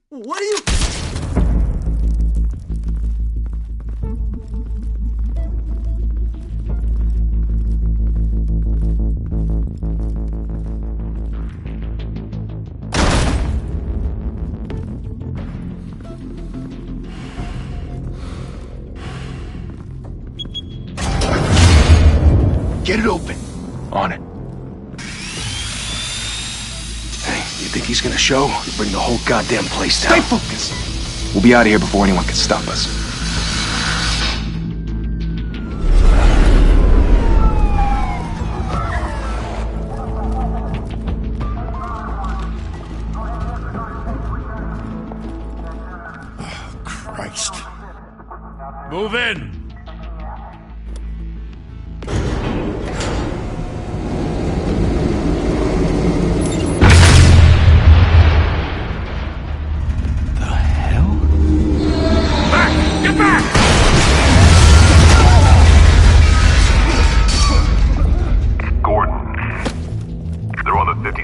What are you... Get it open. On it. You think he's gonna show? You bring the whole goddamn place down. Stay focused! We'll be out of here before anyone can stop us. Oh, Christ. Move in!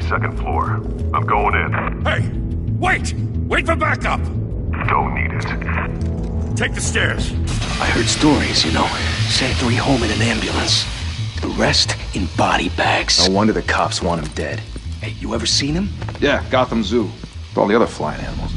Second floor. I'm going in. Hey! Wait! Wait for backup! Don't need it. Take the stairs. I heard stories, you know. Sent 3 home in an ambulance. The rest in body bags. No wonder the cops want him dead. Hey, you ever seen him? Yeah, Gotham Zoo. With all the other flying animals.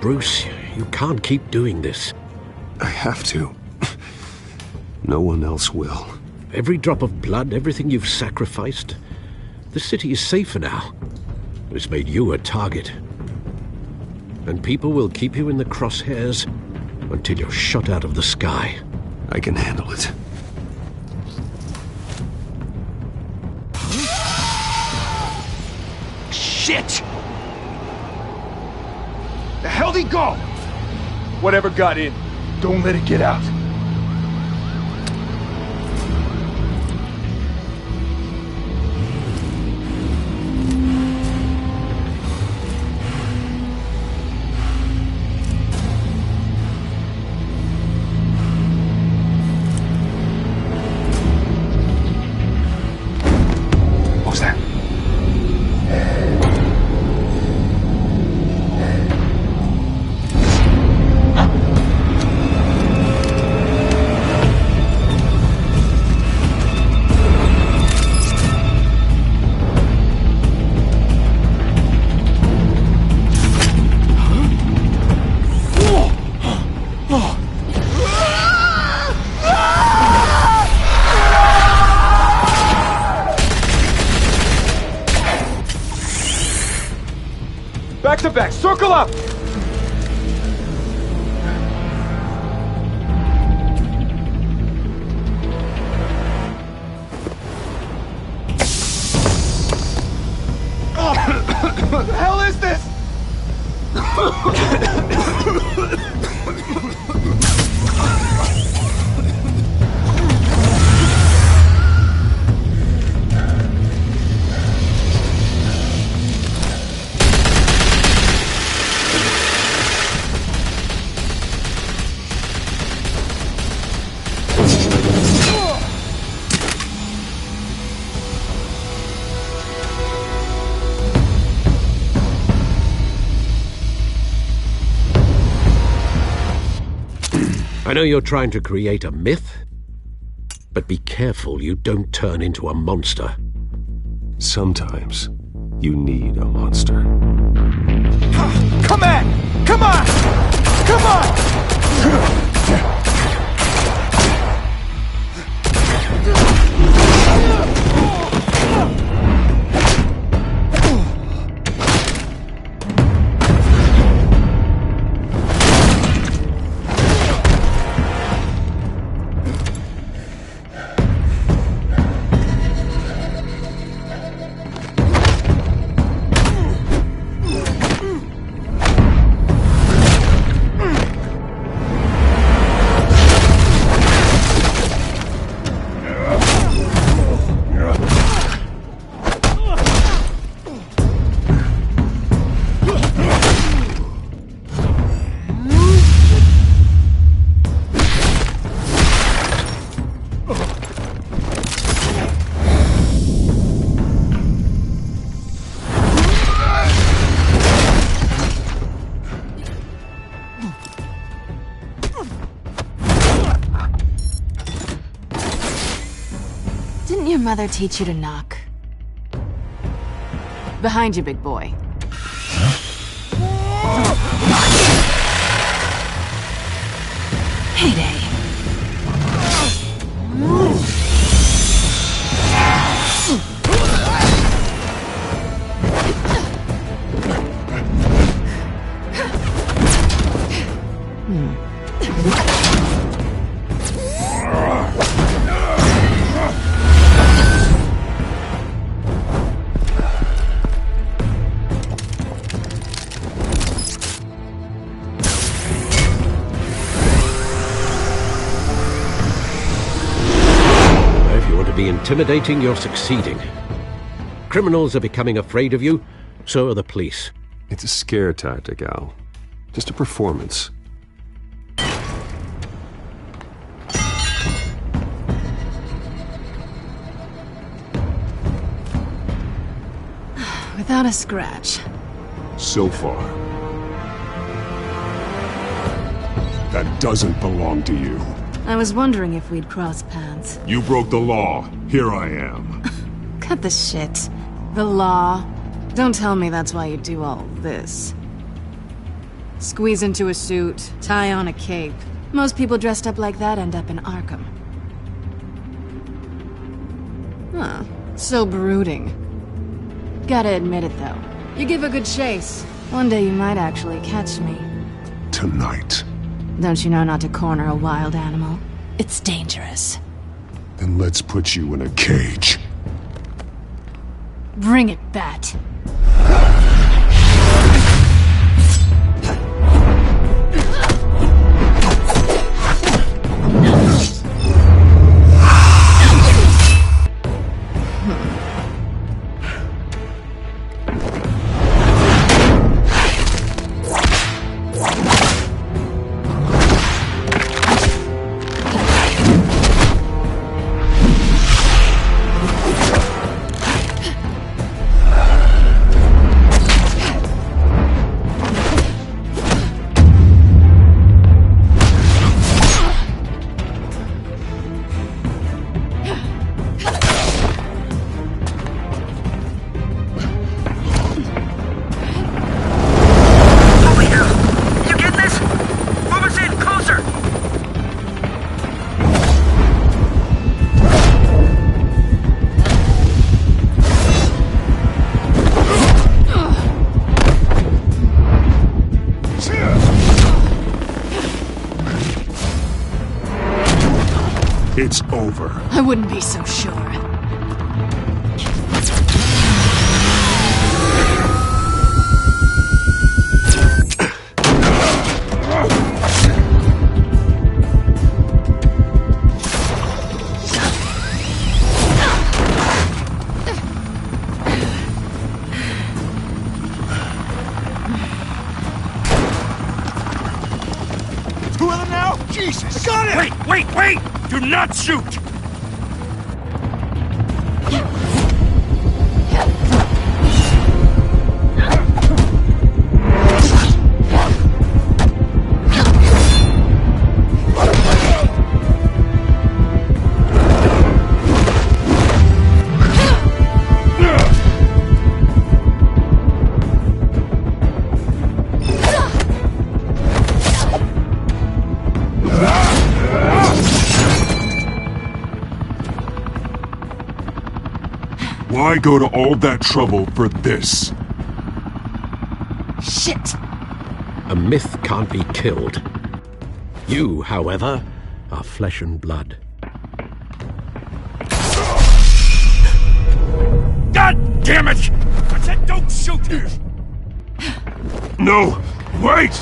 Bruce, you can't keep doing this. I have to. No one else will. Every drop of blood, everything you've sacrificed. The city is safer now. It's made you a target. And people will keep you in the crosshairs until you're shot out of the sky. I can handle it. Shit! The hell'd he go? Whatever got in, don't let it get out. What was that? Back to back, circle up! What the hell is this? I know you're trying to create a myth, but be careful you don't turn into a monster. Sometimes you need a monster. Come on! Come on! Come on! Didn't your mother teach you to knock? Behind you, big boy. Heyday. Intimidating, you're succeeding. Criminals are becoming afraid of you, so are the police. It's a scare tactic, Al. Just a performance. Without a scratch. So far. That doesn't belong to you. I was wondering if we'd cross paths. You broke the law. Here I am. Cut the shit. The law. Don't tell me that's why you do all this. Squeeze into a suit, tie on a cape. Most people dressed up like that end up in Arkham. Huh. So brooding. Gotta admit it, though. You give a good chase. One day you might actually catch me. Tonight. Don't you know not to corner a wild animal? It's dangerous. Then let's put you in a cage. Bring it, Bat. It's over. I wouldn't be so sure. Two of them now? Jesus! Got it! Wait, wait, wait! Do not shoot! Why go to all that trouble for this? Shit! A myth can't be killed. You, however, are flesh and blood. God damn it! I said don't shoot her! No! Wait!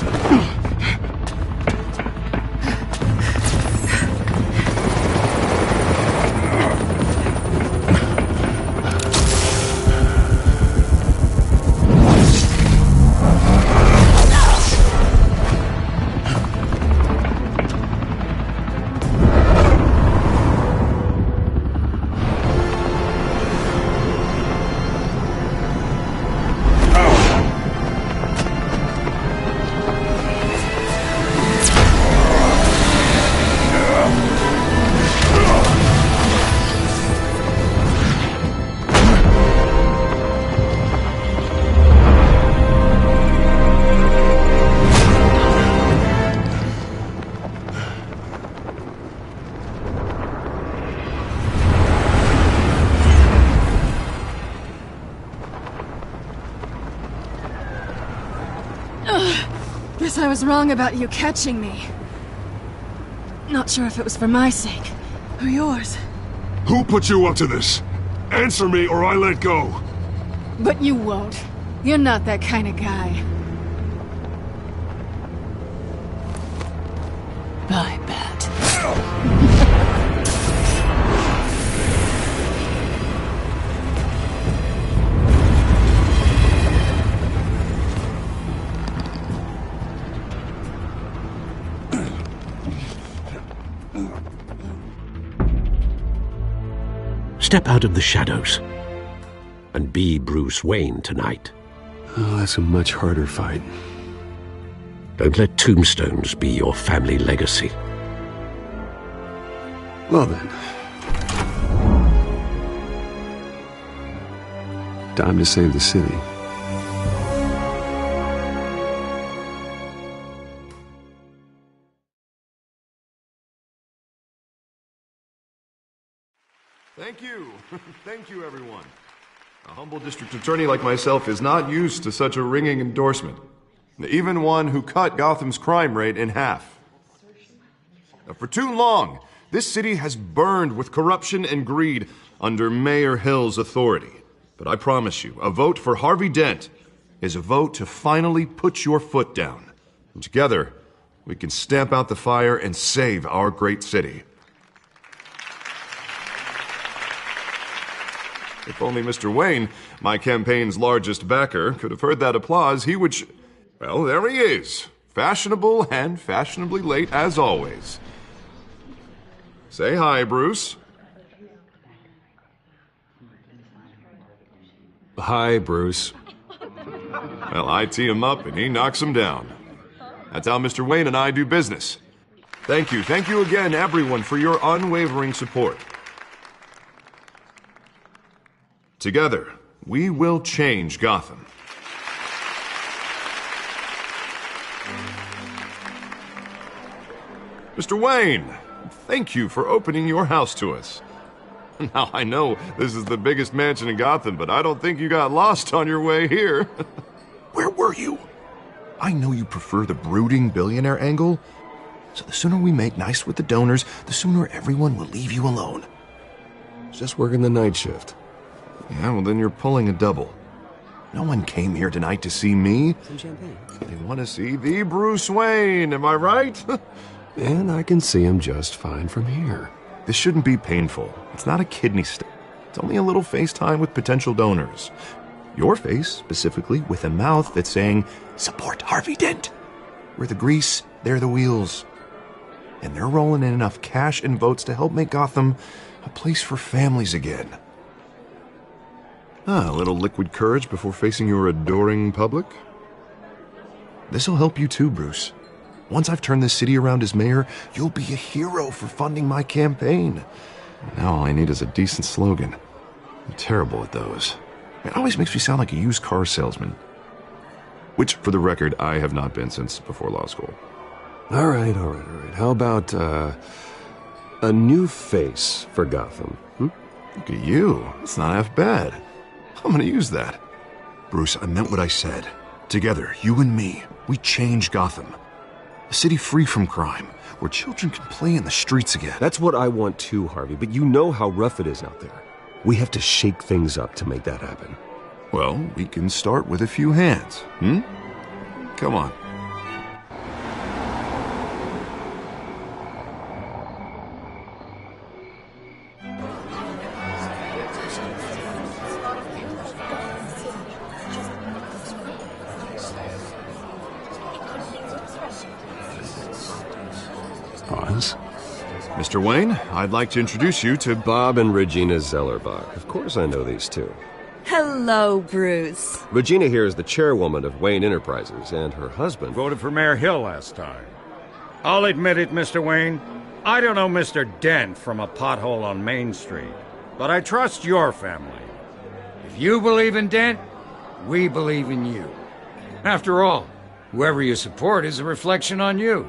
Guess I was wrong about you catching me. Not sure if it was for my sake, or yours. Who put you up to this? Answer me or I let go. But you won't. You're not that kind of guy. I bet. Step out of the shadows and be Bruce Wayne tonight. Oh, that's a much harder fight. Don't let tombstones be your family legacy. Well then. Time to save the city. Thank you. Thank you, everyone. A humble district attorney like myself is not used to such a ringing endorsement. Even one who cut Gotham's crime rate in half. For too long, this city has burned with corruption and greed under Mayor Hill's authority. But I promise you, a vote for Harvey Dent is a vote to finally put your foot down. And together, we can stamp out the fire and save our great city. If only Mr. Wayne, my campaign's largest backer, could have heard that applause, he would well, there he is. Fashionable and fashionably late as always. Say hi, Bruce. Hi, Bruce. Well, I tee him up and he knocks him down. That's how Mr. Wayne and I do business. Thank you again, everyone, for your unwavering support. Together, we will change Gotham. Mr. Wayne, thank you for opening your house to us. Now, I know this is the biggest mansion in Gotham, but I don't think you got lost on your way here. Where were you? I know you prefer the brooding billionaire angle, so the sooner we make nice with the donors, the sooner everyone will leave you alone. Just working the night shift. Yeah, well, then you're pulling a double. No one came here tonight to see me. Some champagne. They want to see the Bruce Wayne, am I right? And I can see him just fine from here. This shouldn't be painful. It's not a kidney stone. It's only a little FaceTime with potential donors. Your face, specifically, with a mouth that's saying, support Harvey Dent. We're the grease, they're the wheels. And they're rolling in enough cash and votes to help make Gotham a place for families again. A little liquid courage before facing your adoring public. This'll help you too, Bruce. Once I've turned this city around as mayor, you'll be a hero for funding my campaign. Now all I need is a decent slogan. I'm terrible at those. It always makes me sound like a used car salesman. Which, for the record, I have not been since before law school. All right. How about, a new face for Gotham? Look at you. It's not half bad. I'm gonna use that. Bruce, I meant what I said. Together, you and me, we change Gotham. A city free from crime, where children can play in the streets again. That's what I want too, Harvey, but you know how rough it is out there. We have to shake things up to make that happen. Well, we can start with a few hands, Come on. Oz? Mr. Wayne, I'd like to introduce you to Bob and Regina Zellerbach. Of course I know these two. Hello, Bruce. Regina here is the chairwoman of Wayne Enterprises, and her husband Voted for Mayor Hill last time. I'll admit it, Mr. Wayne. I don't know Mr. Dent from a pothole on Main Street, but I trust your family. If you believe in Dent, we believe in you. After all, whoever you support is a reflection on you.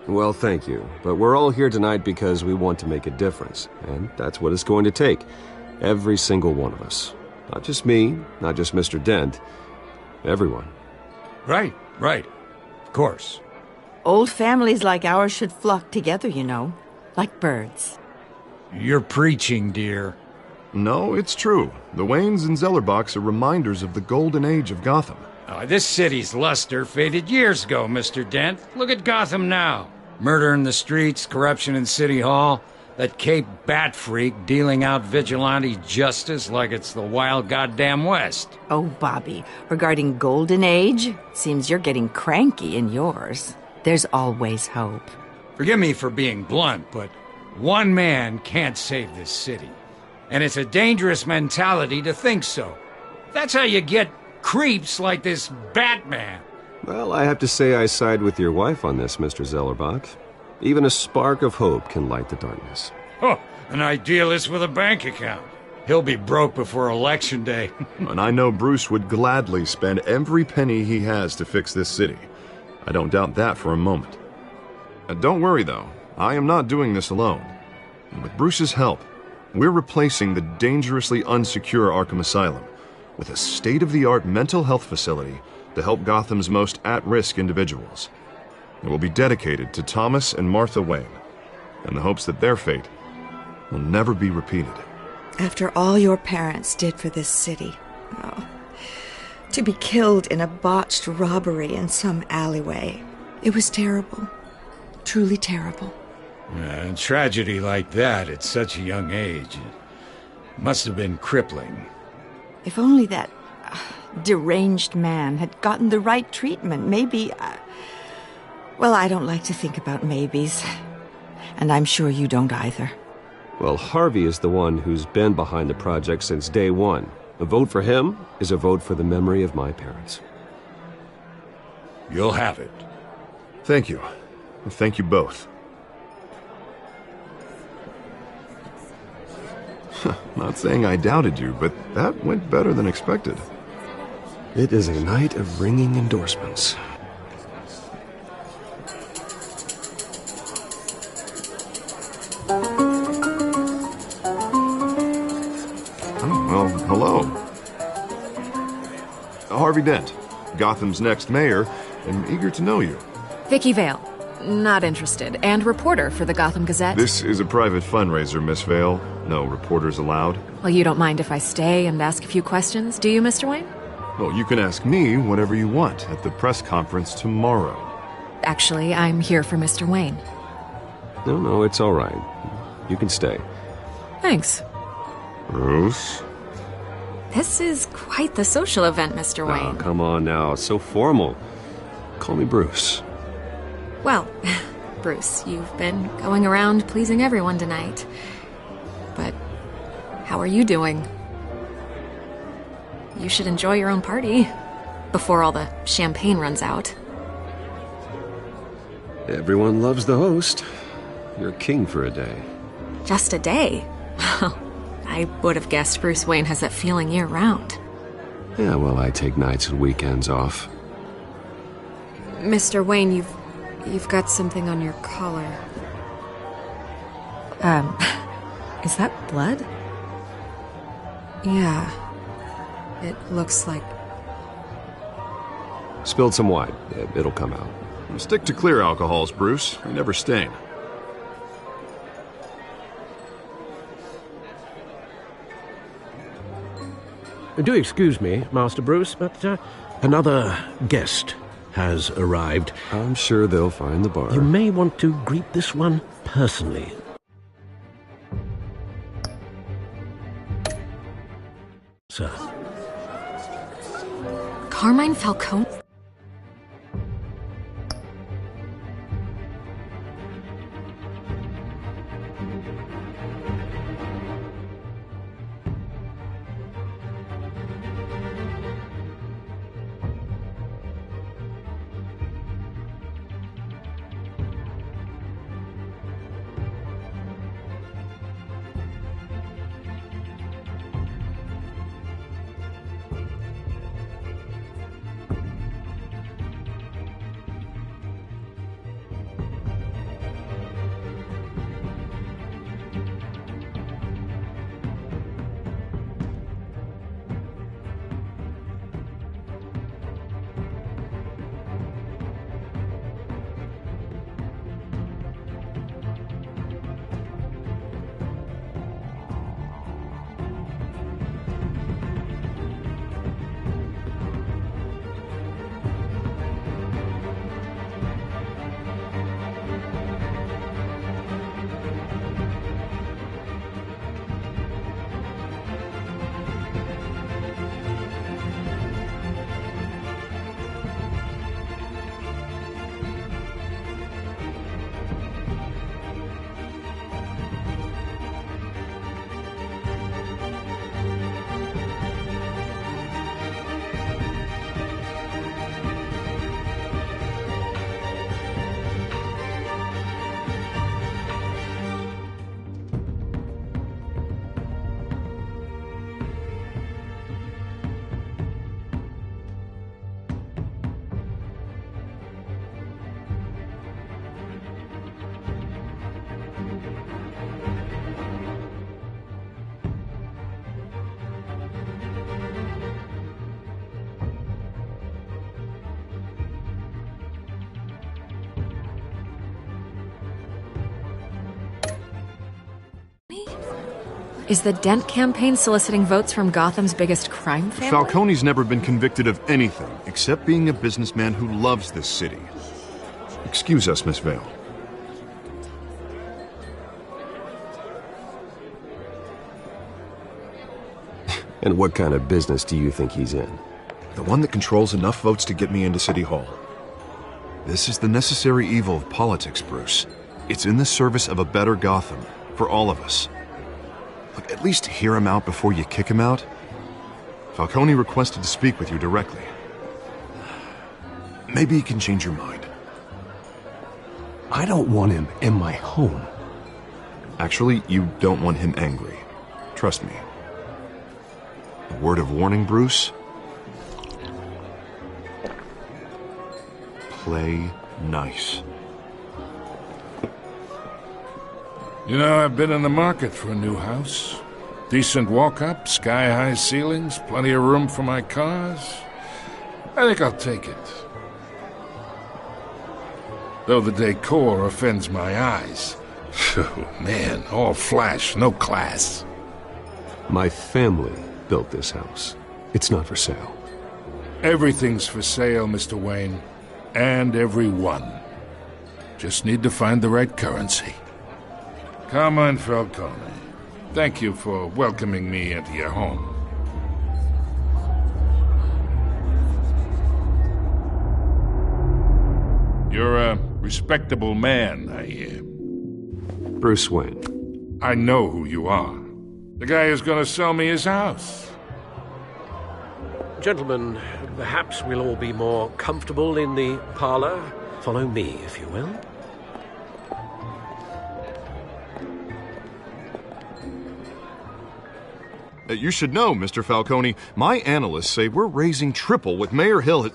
Well, thank you. But we're all here tonight because we want to make a difference. And that's what it's going to take. Every single one of us. Not just me, not just Mr. Dent. Everyone. Right. Of course. Old families like ours should flock together, you know. Like birds. You're preaching, dear. No, it's true. The Waynes and Zellerbachs are reminders of the golden age of Gotham. This city's luster faded years ago, Mr. Dent. Look at Gotham now. Murder in the streets, corruption in City Hall, that Cape Bat freak dealing out vigilante justice like it's the wild goddamn West. Oh, Bobby, regarding Golden Age, seems you're getting cranky in yours. There's always hope. Forgive me for being blunt, but one man can't save this city. And it's a dangerous mentality to think so. That's how you get creeps like this Batman. Well, I have to say I side with your wife on this, Mr. Zellerbach. Even a spark of hope can light the darkness. Oh, an idealist with a bank account. He'll be broke before Election Day. And I know Bruce would gladly spend every penny he has to fix this city. I don't doubt that for a moment. Don't worry, though. I am not doing this alone. And with Bruce's help, we're replacing the dangerously unsecure Arkham Asylum with a state-of-the-art mental health facility to help Gotham's most at-risk individuals. It will be dedicated to Thomas and Martha Wayne, in the hopes that their fate will never be repeated. After all your parents did for this city, to be killed in a botched robbery in some alleyway, it was terrible. Truly terrible. A tragedy like that at such a young age must have been crippling. If only that deranged man had gotten the right treatment, maybe... Well, I don't like to think about maybes. And I'm sure you don't either. Well, Harvey is the one who's been behind the project since day one. A vote for him is a vote for the memory of my parents. You'll have it. Thank you. Thank you both. Not saying I doubted you, but that went better than expected. It is a night of ringing endorsements. Well, hello. Harvey Dent, Gotham's next mayor, and eager to know you. Vicky Vale. Not interested. And reporter for the Gotham Gazette. This is a private fundraiser, Miss Vale. No reporters allowed. Well, you don't mind if I stay and ask a few questions, do you, Mr. Wayne? Well, you can ask me whatever you want at the press conference tomorrow. Actually, I'm here for Mr. Wayne. No, it's all right. You can stay. Thanks. Bruce? This is quite the social event, Mr. Wayne. Oh, come on now. It's so formal. Call me Bruce. Well, Bruce, you've been going around pleasing everyone tonight. But how are you doing? You should enjoy your own party before all the champagne runs out. Everyone loves the host. You're king for a day. Just a day? I would have guessed Bruce Wayne has that feeling year-round. Yeah, well, I take nights and weekends off. Mr. Wayne, you've got something on your collar. Is that blood? Yeah. It looks like... Spilled some wine. It'll come out. Stick to clear alcohols, Bruce. They never stain. Do excuse me, Master Bruce, but another guest has arrived. I'm sure they'll find the bar. You may want to greet this one personally. Sir. Carmine Falcone? Is the Dent campaign soliciting votes from Gotham's biggest crime family? Falcone's never been convicted of anything except being a businessman who loves this city. Excuse us, Miss Vale. And what kind of business do you think he's in? The one that controls enough votes to get me into City Hall. This is the necessary evil of politics, Bruce. It's in the service of a better Gotham, for all of us. Look, at least hear him out before you kick him out. Falcone requested to speak with you directly. Maybe he can change your mind. I don't want him in my home. Actually, you don't want him angry. Trust me. A word of warning, Bruce. Play nice. You know, I've been in the market for a new house. Decent walk-up, sky-high ceilings, plenty of room for my cars. I think I'll take it. Though the decor offends my eyes. Oh, man, all flash, no class. My family built this house. It's not for sale. Everything's for sale, Mr. Wayne. And everyone. Just need to find the right currency. Carmine Falcone, thank you for welcoming me into your home. You're a respectable man, I hear. Bruce Wayne. I know who you are. The guy who's gonna sell me his house. Gentlemen, perhaps we'll all be more comfortable in the parlor. Follow me, if you will. You should know, Mr. Falcone, my analysts say we're raising triple what Mayor Hill has...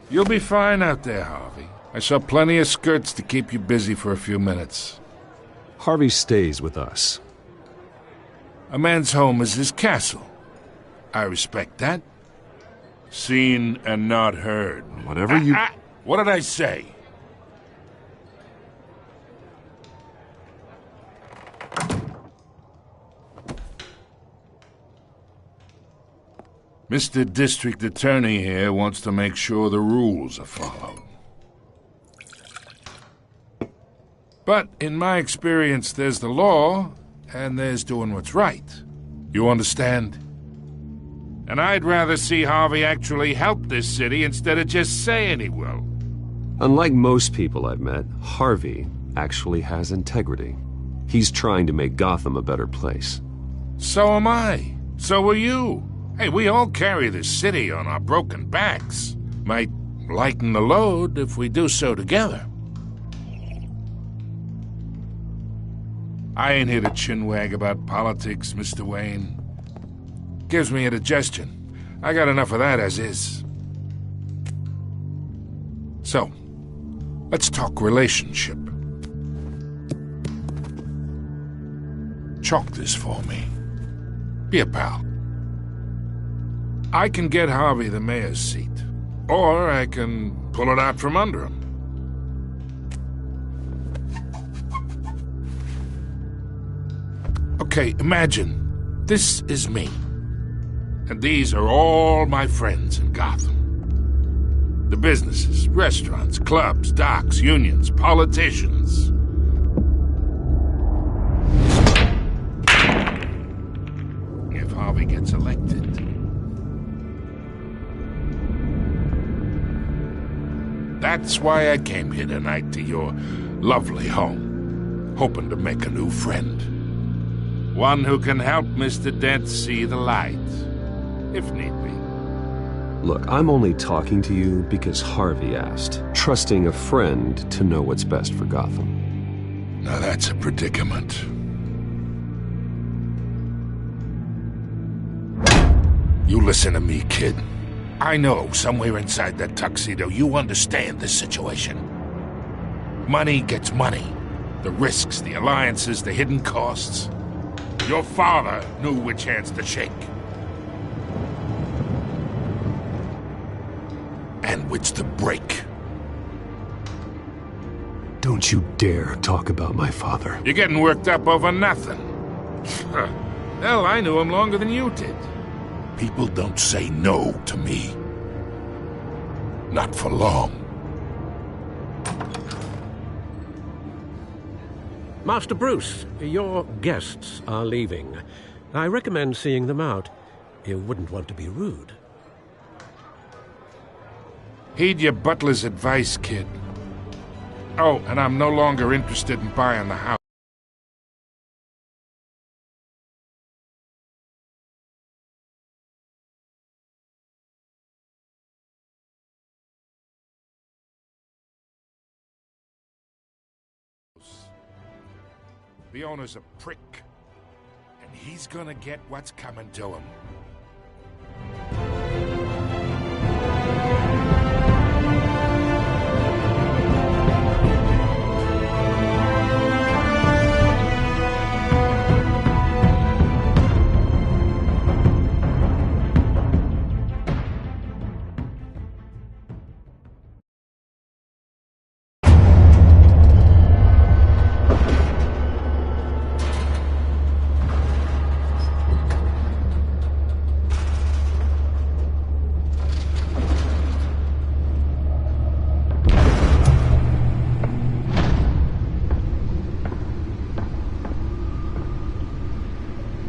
You'll be fine out there, Harvey. I saw plenty of skirts to keep you busy for a few minutes. Harvey stays with us. A man's home is his castle. I respect that. Seen and not heard. Whatever you... What did I say? Mr. District Attorney here wants to make sure the rules are followed. But in my experience, there's the law, and there's doing what's right. You understand? And I'd rather see Harvey actually help this city instead of just saying he will. Unlike most people I've met, Harvey actually has integrity. He's trying to make Gotham a better place. So am I. So are you. Hey, we all carry this city on our broken backs. Might lighten the load if we do so together. I ain't here to chinwag about politics, Mr. Wayne. Gives me indigestion. I got enough of that as is. So, let's talk relationship. Chalk this for me. Be a pal. I can get Harvey the mayor's seat, or I can pull it out from under him. Okay, imagine this is me, and these are all my friends in Gotham. The businesses, restaurants, clubs, docks, unions, politicians. If Harvey gets elected, that's why I came here tonight to your lovely home, hoping to make a new friend. One who can help Mr. Dent see the light, if need be. Look, I'm only talking to you because Harvey asked, trusting a friend to know what's best for Gotham. Now that's a predicament. You listen to me, kid. I know somewhere inside that tuxedo you understand this situation. Money gets money. The risks, the alliances, the hidden costs. Your father knew which hands to shake. And which to break. Don't you dare talk about my father. You're getting worked up over nothing. Hell, I knew him longer than you did. People don't say no to me. Not for long. Master Bruce, your guests are leaving. I recommend seeing them out. You wouldn't want to be rude. Heed your butler's advice, kid. Oh, and I'm no longer interested in buying the house. The owner's a prick, and he's gonna get what's coming to him.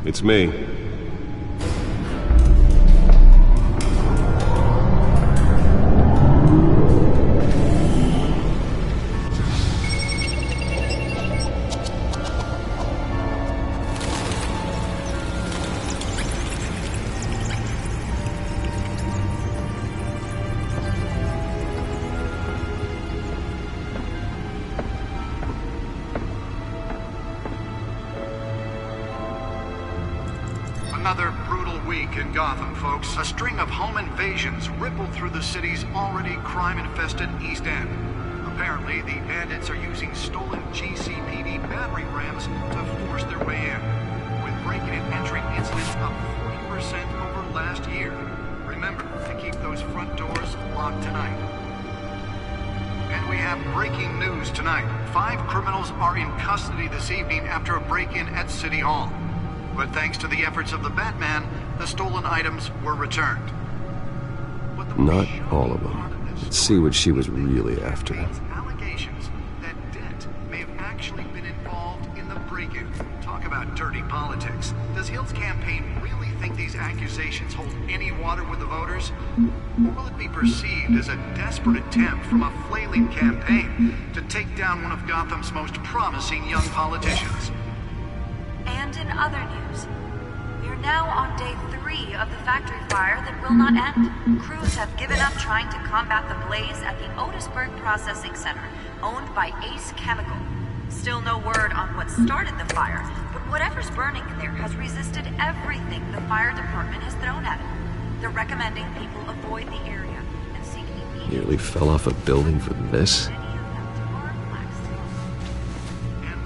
It's me. Another brutal week in Gotham, folks. A string of home invasions rippled through the city's already crime-infested East End. A Apparently, the bandits are using stolen GCPD battering rams to force their way in, with break-in and entry incidents up 40% over last year. Remember to keep those front doors locked tonight. And we have breaking news tonight. 5 criminals are in custody this evening after a break-in at City Hall. But thanks to the efforts of the Batman, the stolen items were returned. Not all of them. Let's see what she was really after. Allegations that Dent may have actually been involved in the break-in. Talk about dirty politics. Does Hill's campaign really think these accusations hold any water with the voters? Or will it be perceived as a desperate attempt from a flailing campaign to take down one of Gotham's most promising young politicians? And in other news, we are now on day 3 of the factory fire that will not end. Crews have given up trying to combat the blaze at the Otisburg Processing Center, owned by Ace Chemical. Still no word on what started the fire, but whatever's burning in there has resisted everything the fire department has thrown at it. They're recommending people avoid the area and seek immediate... Nearly fell off a building for this? And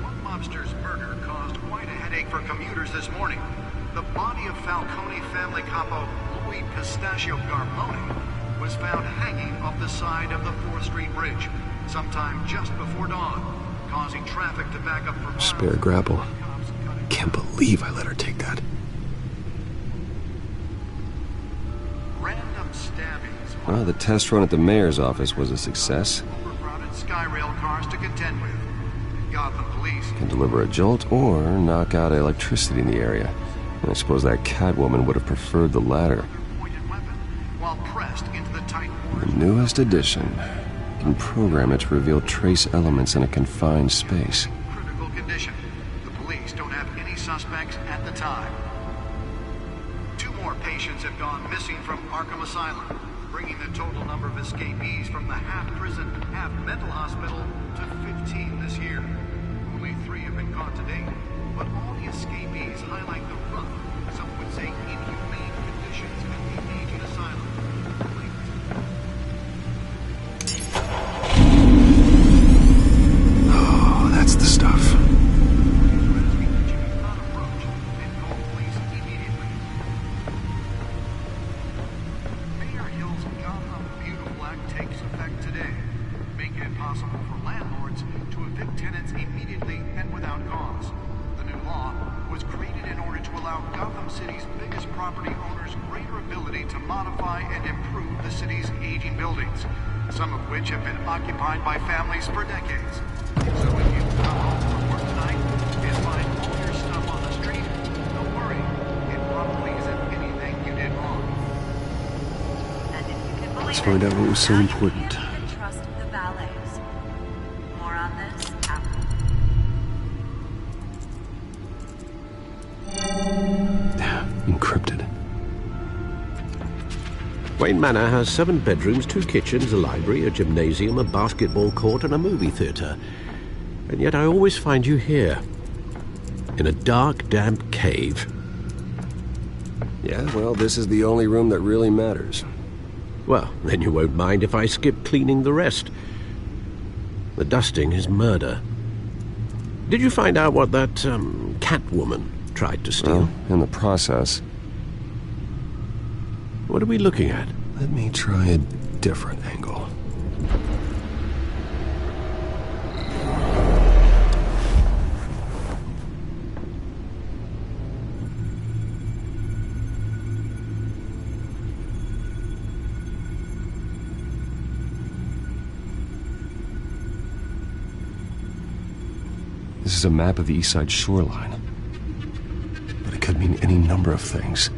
one mobster's murder caused quite a headache for commuters this morning. The body of Falcone family capo Louis Pistachio Garbone was found hanging off the side of the 4th Street Bridge sometime just before dawn, causing traffic to back up for miles. Spare grapple. Can't believe I let her take that. Random stabbings. Well, the test run at the mayor's office was a success. Overcrowded Skyrail cars to contend with. Gotham police Can deliver a jolt or knock out electricity in the area. And I suppose that Catwoman would have preferred the latter. while pressed into the tight The newest addition. You can program it to reveal trace elements in a confined space. critical condition. The police don't have any suspects at the time. 2 more patients have gone missing from Arkham Asylum, bringing the total number of escapees from the half-prison, half-mental hospital to 15 this year. Only 3 have been caught to date, but all the escapees highlight the rough, some would say inhumane conditions at the aging asylum. Oh, that's the stuff. Mayor Hill's Gotham Beautiful Act takes effect today, making it possible for landlords to evict tenants immediately and without cause. The new law was created in order to allow Gotham City's biggest property owners greater ability to modify and improve the city's aging buildings, some of which have been occupied by families for decades. So when you come home from work tonight and find all your stuff on the street, don't worry, it probably isn't anything you did wrong. Let's find out what was so important. Trust the valets. More on this after. Encrypted. Wayne Manor has 7 bedrooms, 2 kitchens, a library, a gymnasium, a basketball court, and a movie theatre. And yet I always find you here, in a dark, damp cave. Yeah, well, this is the only room that really matters. Well, then you won't mind if I skip cleaning the rest. The dusting is murder. Did you find out what that, Catwoman tried to steal? Well, in the process. What are we looking at? Let me try a different angle. This is a map of the East Side shoreline. But it could mean any number of things.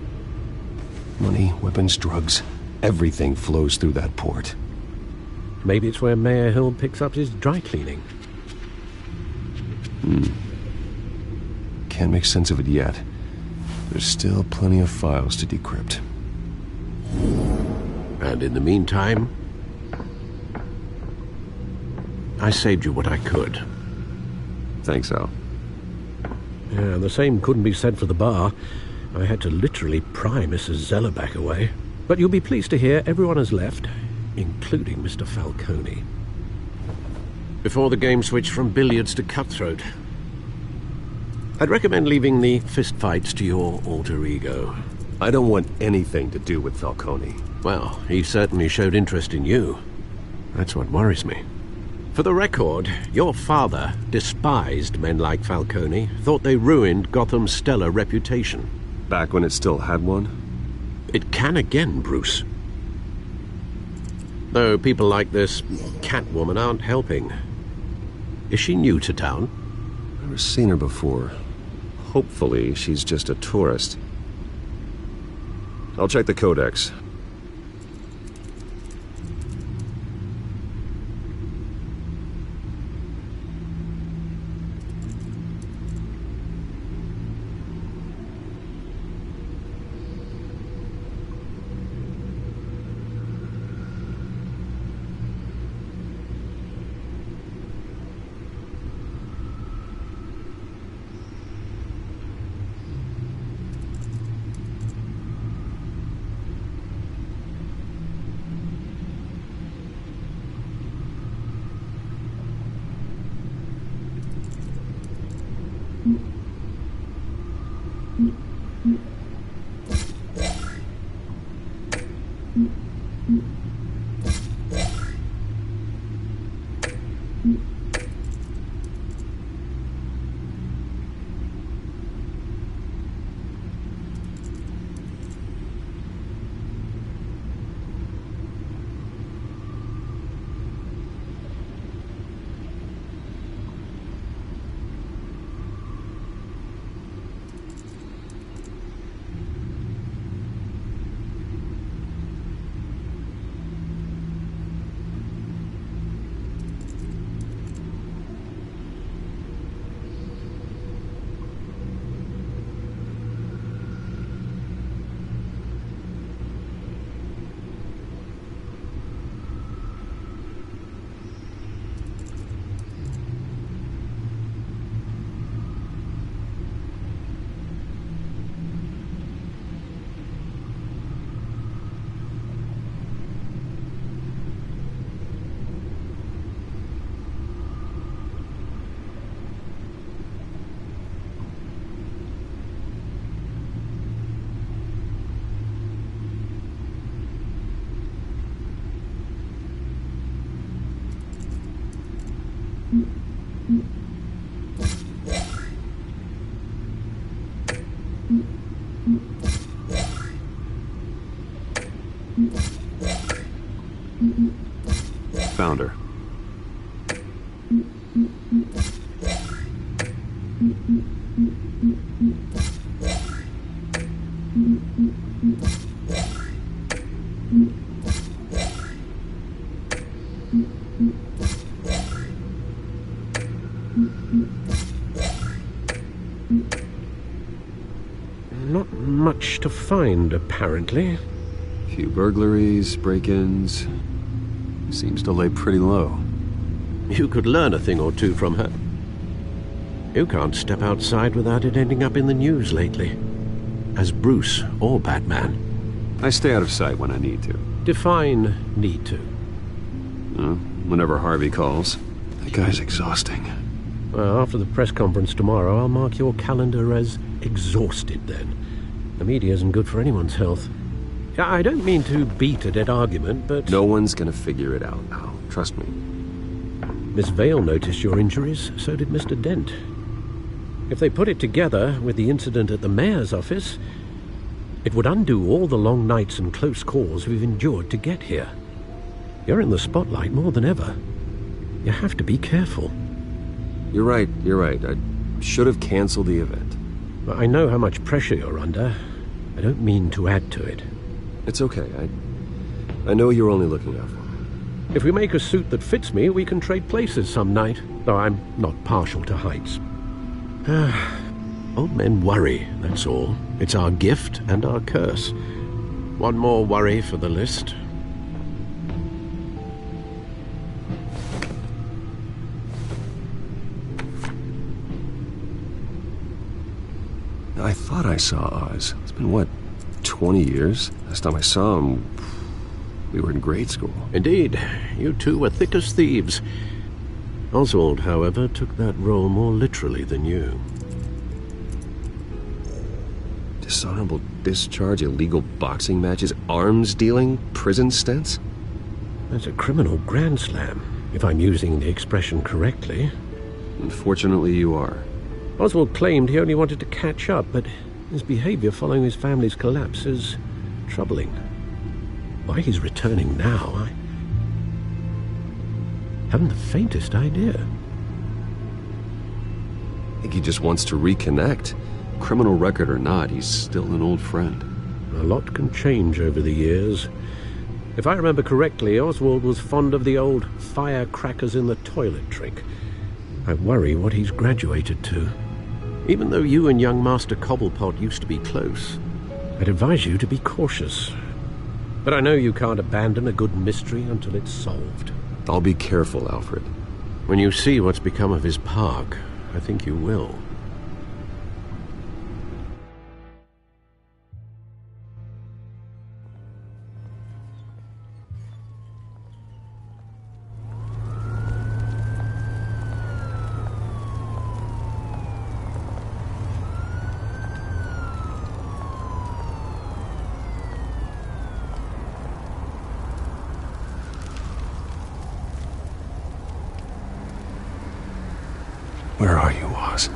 Money, weapons, drugs, everything flows through that port. Maybe it's where Mayor Hill picks up his dry cleaning. Can't make sense of it yet. There's still plenty of files to decrypt. And in the meantime, I saved you what I could. Thanks, Al. Yeah, the same couldn't be said for the bar. I had to literally pry Mrs. Zellerback away. But you'll be pleased to hear everyone has left, including Mr. Falcone. before the game switched from billiards to cutthroat. I'd recommend leaving the fistfights to your alter ego. I don't want anything to do with Falcone. Well, he certainly showed interest in you. That's what worries me. For the record, your father despised men like Falcone, thought they ruined Gotham's stellar reputation. Back when it still had one? It can again, Bruce. Though people like this Catwoman aren't helping. Is she new to town? Never seen her before. Hopefully, she's just a tourist. I'll check the codex. Found her. Not much to find, apparently. Few burglaries, break-ins. Seems to lay pretty low. You could learn a thing or two from her. You can't step outside without it ending up in the news lately. As Bruce or Batman. I stay out of sight when I need to. Define need to. Whenever Harvey calls. That guy's exhausting. Well, after the press conference tomorrow, I'll mark your calendar as exhausted then. The media isn't good for anyone's health. I don't mean to beat a dead argument, but... No one's gonna figure it out now. Trust me. Miss Vale noticed your injuries, so did Mr. Dent. If they put it together with the incident at the mayor's office, it would undo all the long nights and close calls we've endured to get here. You're in the spotlight more than ever. You have to be careful. You're right. I should have canceled the event. I know how much pressure you're under. I don't mean to add to it. It's okay. I know you're only looking out for me. If we make a suit that fits me, we can trade places some night, though I'm not partial to heights. Old men worry, that's all. It's our gift and our curse. One more worry for the list. I thought I saw Oz. It's been, what, 20 years? Last time I saw him, we were in grade school. Indeed. You two were thick as thieves. Oswald, however, took that role more literally than you. Dishonorable discharge, illegal boxing matches, arms dealing, prison stints? That's a criminal grand slam, if I'm using the expression correctly. Unfortunately, you are. Oswald claimed he only wanted to catch up, but his behavior following his family's collapse is troubling. Why he's returning now, I haven't the faintest idea. I think he just wants to reconnect. Criminal record or not, he's still an old friend. A lot can change over the years. If I remember correctly, Oswald was fond of the old firecrackers in the toilet trick. I worry what he's graduated to. Even though you and young Master Cobblepot used to be close, I'd advise you to be cautious. But I know you can't abandon a good mystery until it's solved. I'll be careful, Alfred. When you see what's become of his park, I think you will. Where are you, Oz?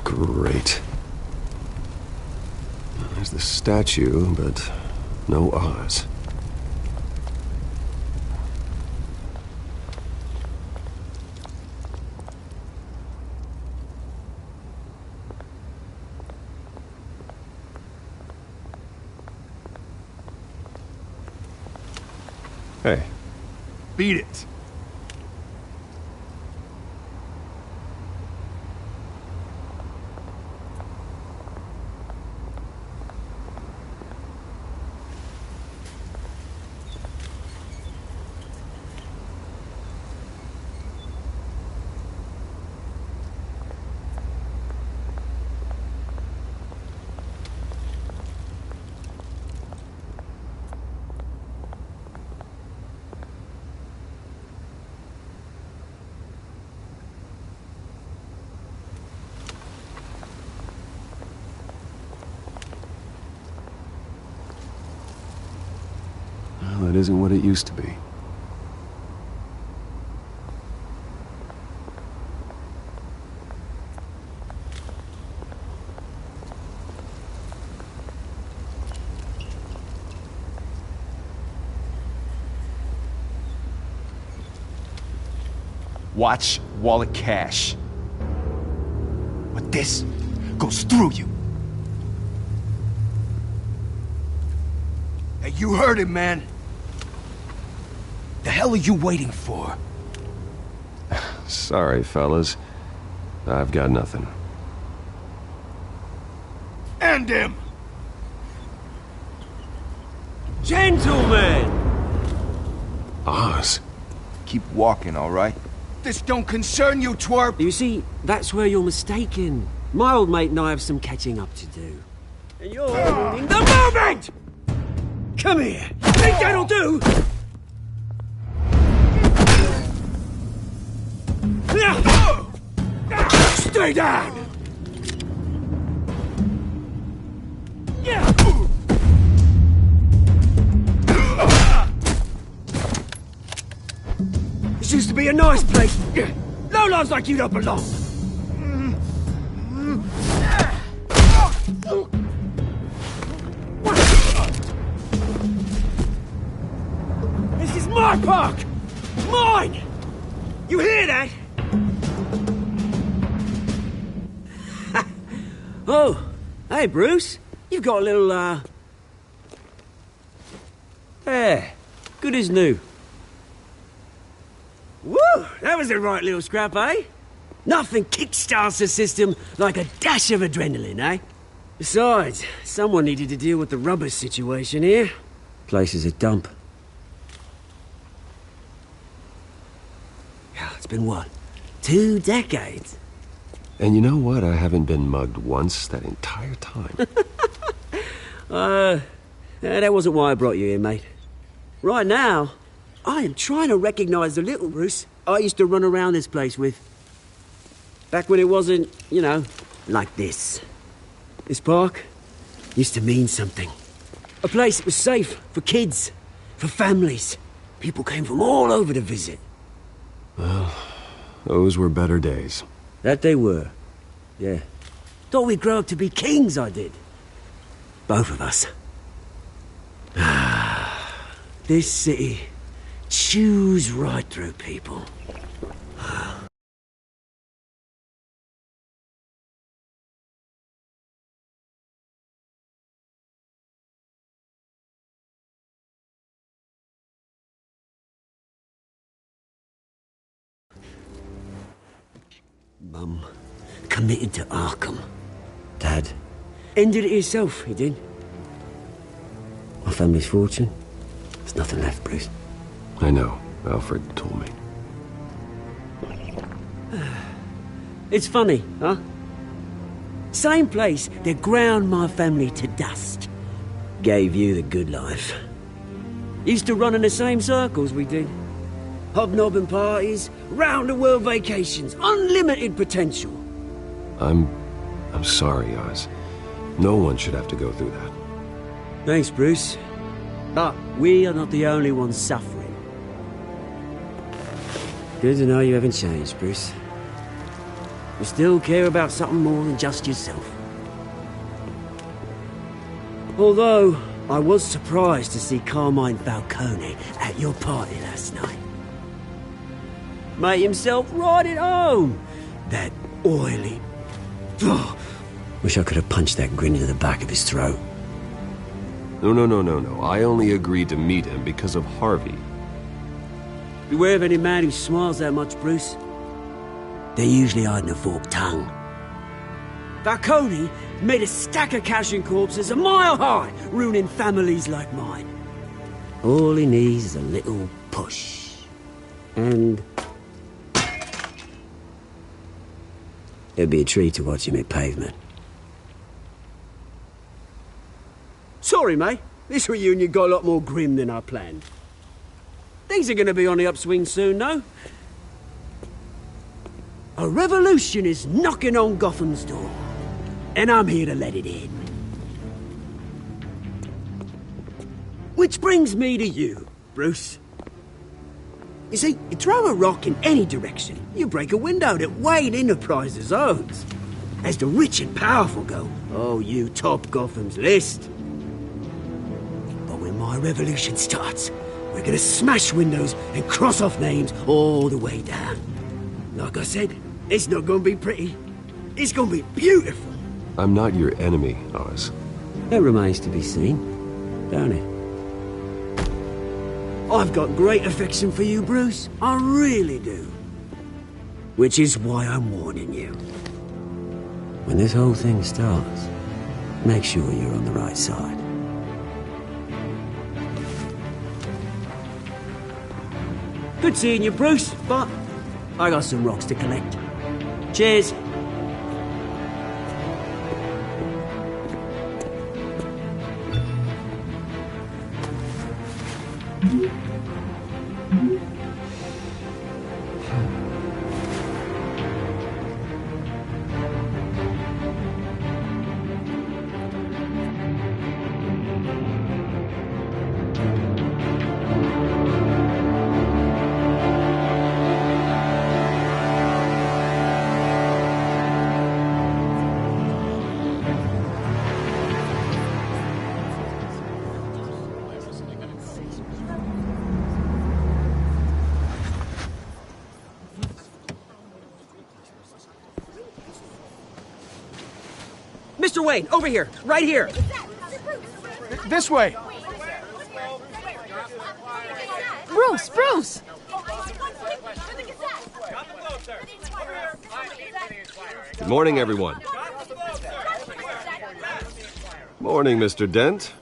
Great. There's the statue, but no Oz. Hey. Beat it. Well, it isn't what it used to be. Watch wallet cash. But this goes through you. Hey, you heard it, man. The hell are you waiting for? Sorry, fellas. I've got nothing. End him! Gentlemen! Oz. Keep walking, all right? This don't concern you, twerp! You see, that's where you're mistaken. My old mate and I have some catching up to do. And you're ruining the moment! Come here! Think that'll do? Stay down! This used to be a nice place. No lives like you don't belong. This is my park! Mine! You hear that? Oh, hey, Bruce. You've got a little, Yeah, good as new. Woo! That was a right little scrap, eh? Nothing kickstarts the system like a dash of adrenaline, eh? Besides, someone needed to deal with the rubber situation here. Place is a dump. Yeah, it's been what? 2 decades? And you know what? I haven't been mugged once that entire time. That wasn't why I brought you here, mate. Right now, I am trying to recognize the little Bruce I used to run around this place with. Back when it wasn't, you know, like this. This park used to mean something. A place that was safe for kids, for families. People came from all over to visit. Well, those were better days. That they were. Yeah. Thought we'd grow up to be kings, I did. Both of us. This city chews right through people. Mum committed to Arkham. Dad ended it himself, he did. My family's fortune. There's nothing left, Bruce. I know. Alfred told me. It's funny, huh? Same place that ground my family to dust. Gave you the good life. Used to run in the same circles we did. Hobnobbing parties, round-the-world vacations, unlimited potential. I'm sorry, Oz. No one should have to go through that. Thanks, Bruce. But we are not the only ones suffering. Good to know you haven't changed, Bruce. You still care about something more than just yourself. Although, I was surprised to see Carmine Falcone at your party last night. Made himself right at home. That oily... Oh, wish I could have punched that grin into the back of his throat. No. I only agreed to meet him because of Harvey. Beware of any man who smiles that much, Bruce. They're usually hiding a forked tongue. Falcone made a stack of cashing corpses a mile high, ruining families like mine. All he needs is a little push. And... it'd be a treat to watch him hit pavement. Sorry, mate. This reunion got a lot more grim than I planned. Things are going to be on the upswing soon, though. A revolution is knocking on Gotham's door. And I'm here to let it in. Which brings me to you, Bruce. You see, you throw a rock in any direction, you break a window that Wayne Enterprises owns. As the rich and powerful go, oh, you top Gotham's list. But when my revolution starts, we're gonna smash windows and cross off names all the way down. Like I said, it's not gonna be pretty. It's gonna be beautiful. I'm not your enemy, Oz. That remains to be seen, don't it? I've got great affection for you, Bruce. I really do. Which is why I'm warning you. When this whole thing starts, make sure you're on the right side. Good seeing you, Bruce, but I got some rocks to collect. Cheers. Mr. Wayne, over here, right here. This way. Bruce! Good morning, everyone. Morning, Mr. Dent.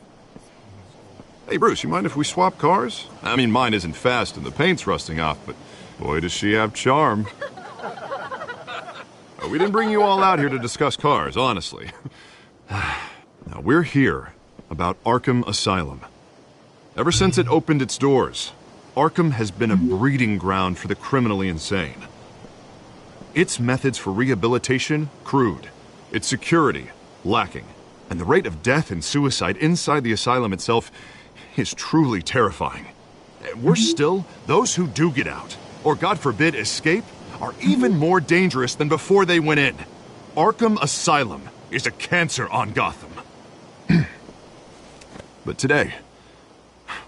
Hey, Bruce, you mind if we swap cars? I mean, mine isn't fast and the paint's rusting off, but boy, does she have charm. We didn't bring you all out here to discuss cars, honestly. Now, we're here about Arkham Asylum. Ever since it opened its doors, Arkham has been a breeding ground for the criminally insane. Its methods for rehabilitation, crude. Its security, lacking. And the rate of death and suicide inside the asylum itself is truly terrifying. Worse still, those who do get out, or God forbid escape, are even more dangerous than before they went in. Arkham Asylum is a cancer on Gotham. But today,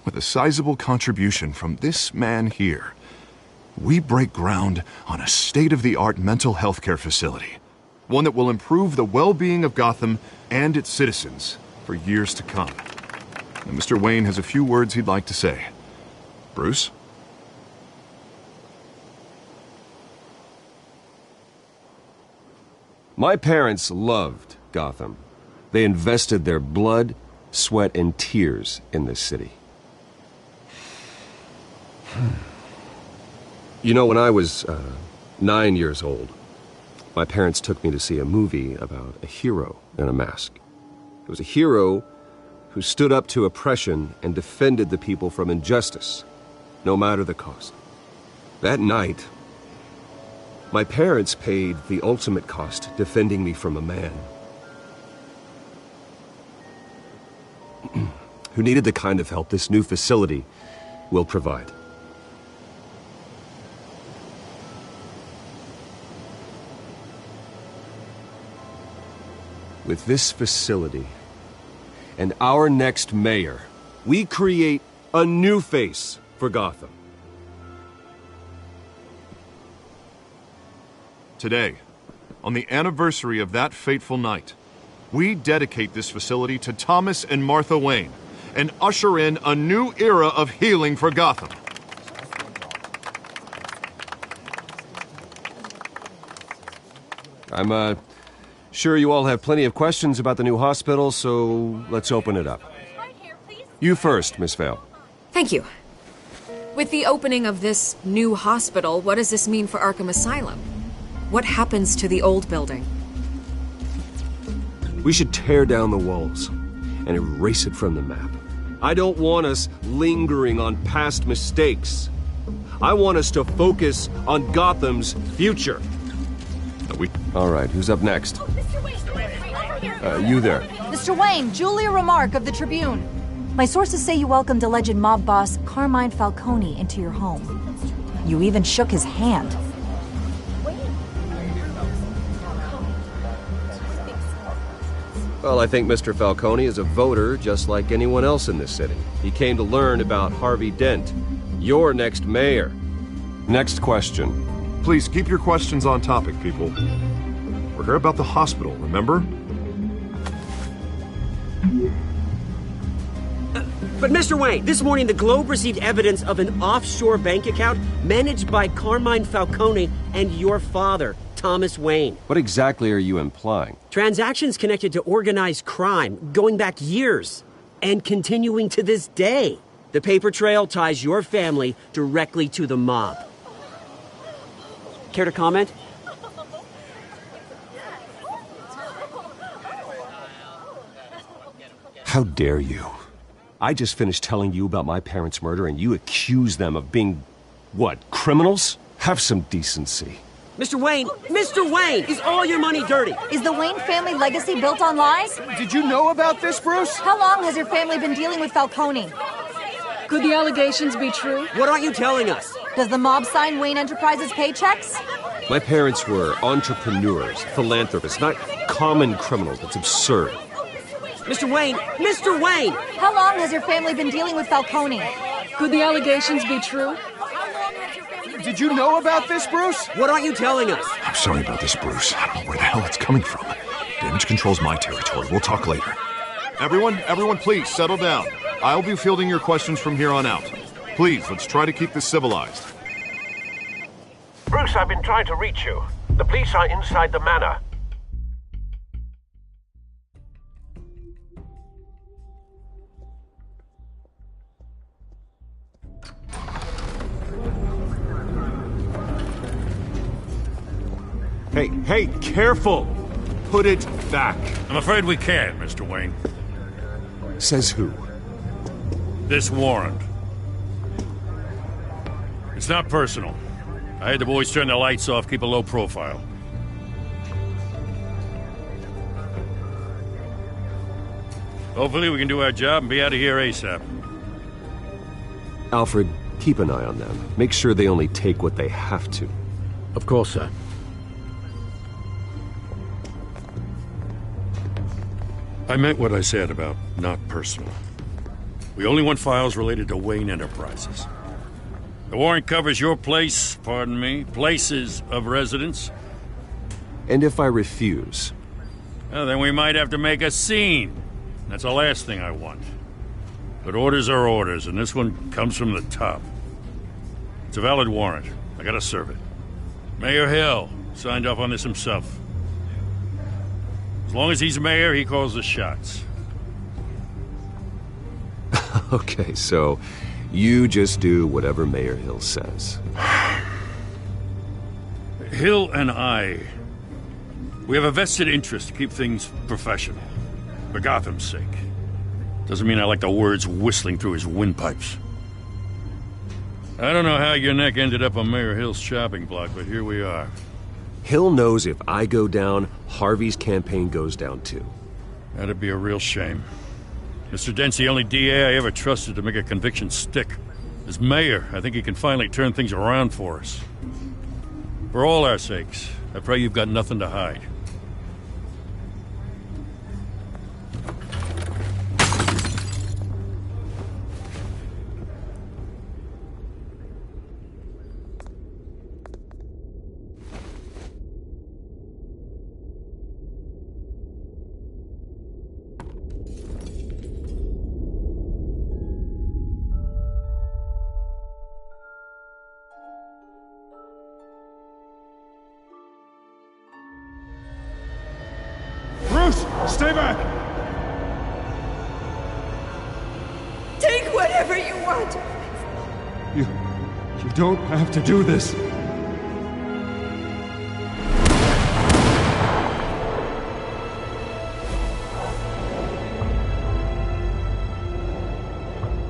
with a sizable contribution from this man here, we break ground on a state-of-the-art mental health care facility. One that will improve the well-being of Gotham and its citizens for years to come. And Mr. Wayne has a few words he'd like to say. Bruce? My parents loved Gotham. They invested their blood, sweat, and tears in this city. You know, when I was 9 years old, my parents took me to see a movie about a hero in a mask. It was a hero who stood up to oppression and defended the people from injustice, no matter the cost. That night, my parents paid the ultimate cost defending me from a man who needed the kind of help this new facility will provide. With this facility and our next mayor, we create a new face for Gotham. Today, on the anniversary of that fateful night, we dedicate this facility to Thomas and Martha Wayne and usher in a new era of healing for Gotham. I'm sure you all have plenty of questions about the new hospital, so let's open it up. You first, Miss Vale. Thank you. With the opening of this new hospital, what does this mean for Arkham Asylum? What happens to the old building? We should tear down the walls and erase it from the map. I don't want us lingering on past mistakes. I want us to focus on Gotham's future. All right, who's up next? You there. Mr. Wayne, Julia Remark of the Tribune. My sources say you welcomed alleged mob boss Carmine Falcone into your home. You even shook his hand. Well, I think Mr. Falcone is a voter just like anyone else in this city. He came to learn about Harvey Dent, your next mayor. Next question. Please keep your questions on topic, people. We're here about the hospital, remember? But Mr. Wayne, this morning the Globe received evidence of an offshore bank account managed by Carmine Falcone and your father, Thomas Wayne. What exactly are you implying? Transactions connected to organized crime, going back years, and continuing to this day. The paper trail ties your family directly to the mob. Care to comment? How dare you? I just finished telling you about my parents' murder and you accuse them of being, what, criminals? Have some decency. Mr. Wayne, is all your money dirty? Is the Wayne family legacy built on lies? Did you know about this, Bruce? How long has your family been dealing with Falcone? Could the allegations be true? What aren't you telling us? Does the mob sign Wayne Enterprises paychecks? My parents were entrepreneurs, philanthropists, not common criminals. That's absurd. Mr. Wayne! How long has your family been dealing with Falcone? Could the allegations be true? Did you know about this, Bruce? What aren't you telling us? I'm sorry about this, Bruce. I don't know where the hell it's coming from. Damage control's my territory. We'll talk later. Everyone, please settle down. I'll be fielding your questions from here on out. Please, let's try to keep this civilized. Bruce, I've been trying to reach you. The police are inside the manor. Hey, careful! Put it back. I'm afraid we can't, Mr. Wayne. Says who? This warrant. It's not personal. I had the boys turn the lights off, keep a low profile. Hopefully we can do our job and be out of here ASAP. Alfred, keep an eye on them. Make sure they only take what they have to. Of course, sir. I meant what I said about not personal. We only want files related to Wayne Enterprises. The warrant covers your place, pardon me, places of residence. And if I refuse? Well, then we might have to make a scene. That's the last thing I want. But orders are orders, and this one comes from the top. It's a valid warrant. I gotta serve it. Mayor Hill signed off on this himself. As long as he's mayor, he calls the shots. Okay, so you just do whatever Mayor Hill says. Hill and I, we have a vested interest to keep things professional. For Gotham's sake. Doesn't mean I like the words whistling through his windpipes. I don't know how your neck ended up on Mayor Hill's chopping block, but here we are. Hill knows if I go down, Harvey's campaign goes down too. That'd be a real shame. Mr. Dent's the only DA I ever trusted to make a conviction stick. As mayor, I think he can finally turn things around for us. For all our sakes, I pray you've got nothing to hide. Stay back! Take whatever you want! You don't have to do this.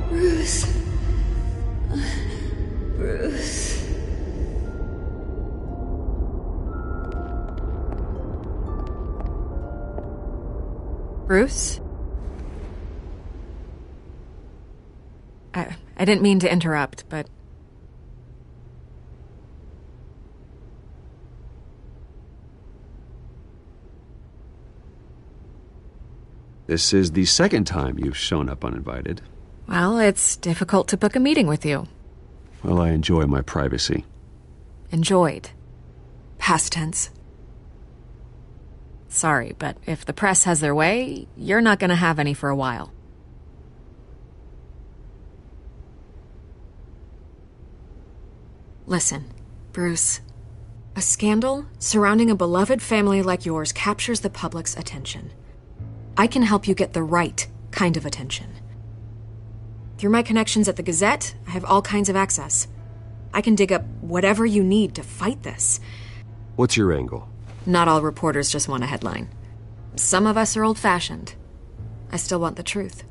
Bruce. Bruce. Bruce? I didn't mean to interrupt, but... This is the second time you've shown up uninvited. Well, it's difficult to book a meeting with you. Well, I enjoy my privacy. Enjoyed. Past tense. Sorry, but if the press has their way, you're not gonna have any for a while. Listen, Bruce. A scandal surrounding a beloved family like yours captures the public's attention. I can help you get the right kind of attention. Through my connections at the Gazette, I have all kinds of access. I can dig up whatever you need to fight this. What's your angle? Not all reporters just want a headline. Some of us are old-fashioned. I still want the truth.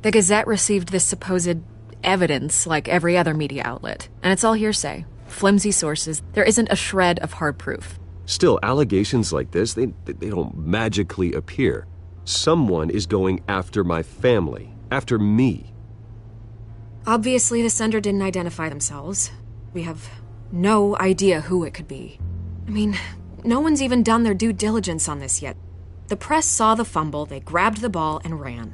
The Gazette received this supposed evidence like every other media outlet, and it's all hearsay. Flimsy sources. There isn't a shred of hard proof. Still, allegations like this, they don't magically appear. Someone is going after my family, after me. Obviously, the sender didn't identify themselves. We have no idea who it could be. I mean, no one's even done their due diligence on this yet. The press saw the fumble, they grabbed the ball and ran.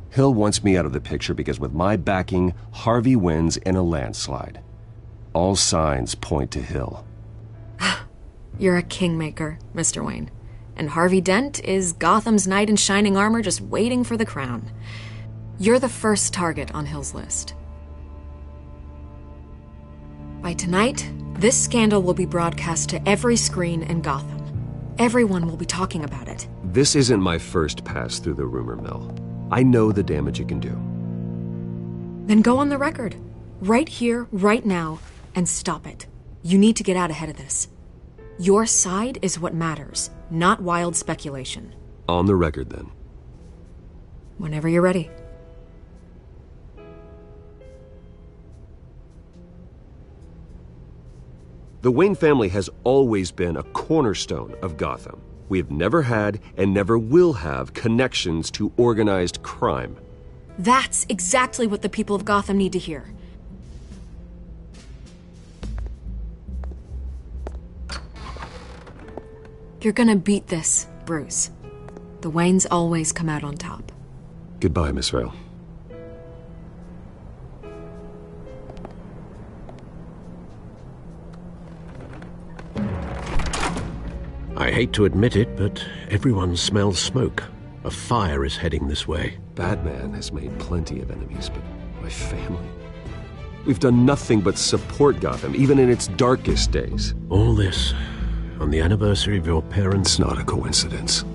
Hill wants me out of the picture because with my backing, Harvey wins in a landslide. All signs point to Hill. You're a kingmaker, Mr. Wayne. and Harvey Dent is Gotham's knight in shining armor just waiting for the crown. You're the first target on Hill's list. By tonight, this scandal will be broadcast to every screen in Gotham. Everyone will be talking about it. This isn't my first pass through the rumor mill. I know the damage it can do. Then go on the record. Right here, right now, and stop it. You need to get out ahead of this. Your side is what matters, not wild speculation. On the record, then. Whenever you're ready. The Wayne family has always been a cornerstone of Gotham. We have never had and never will have connections to organized crime. That's exactly what the people of Gotham need to hear. You're gonna beat this, Bruce. The Waynes always come out on top. Goodbye, Miss Vale. I hate to admit it, but everyone smells smoke. A fire is heading this way. Batman has made plenty of enemies, but my family... We've done nothing but support Gotham, even in its darkest days. All this on the anniversary of your parents'... It's not a coincidence.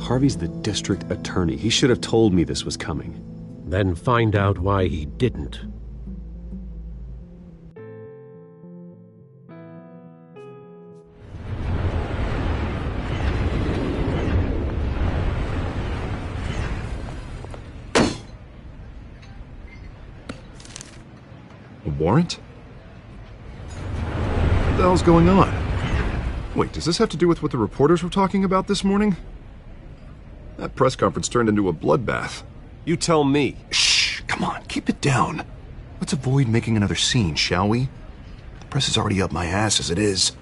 Harvey's the district attorney. He should have told me this was coming. Then find out why he didn't. A warrant? What the hell's going on? Wait, does this have to do with what the reporters were talking about this morning? That press conference turned into a bloodbath. You tell me. Shh, come on, keep it down. Let's avoid making another scene, shall we? The press is already up my ass as it is.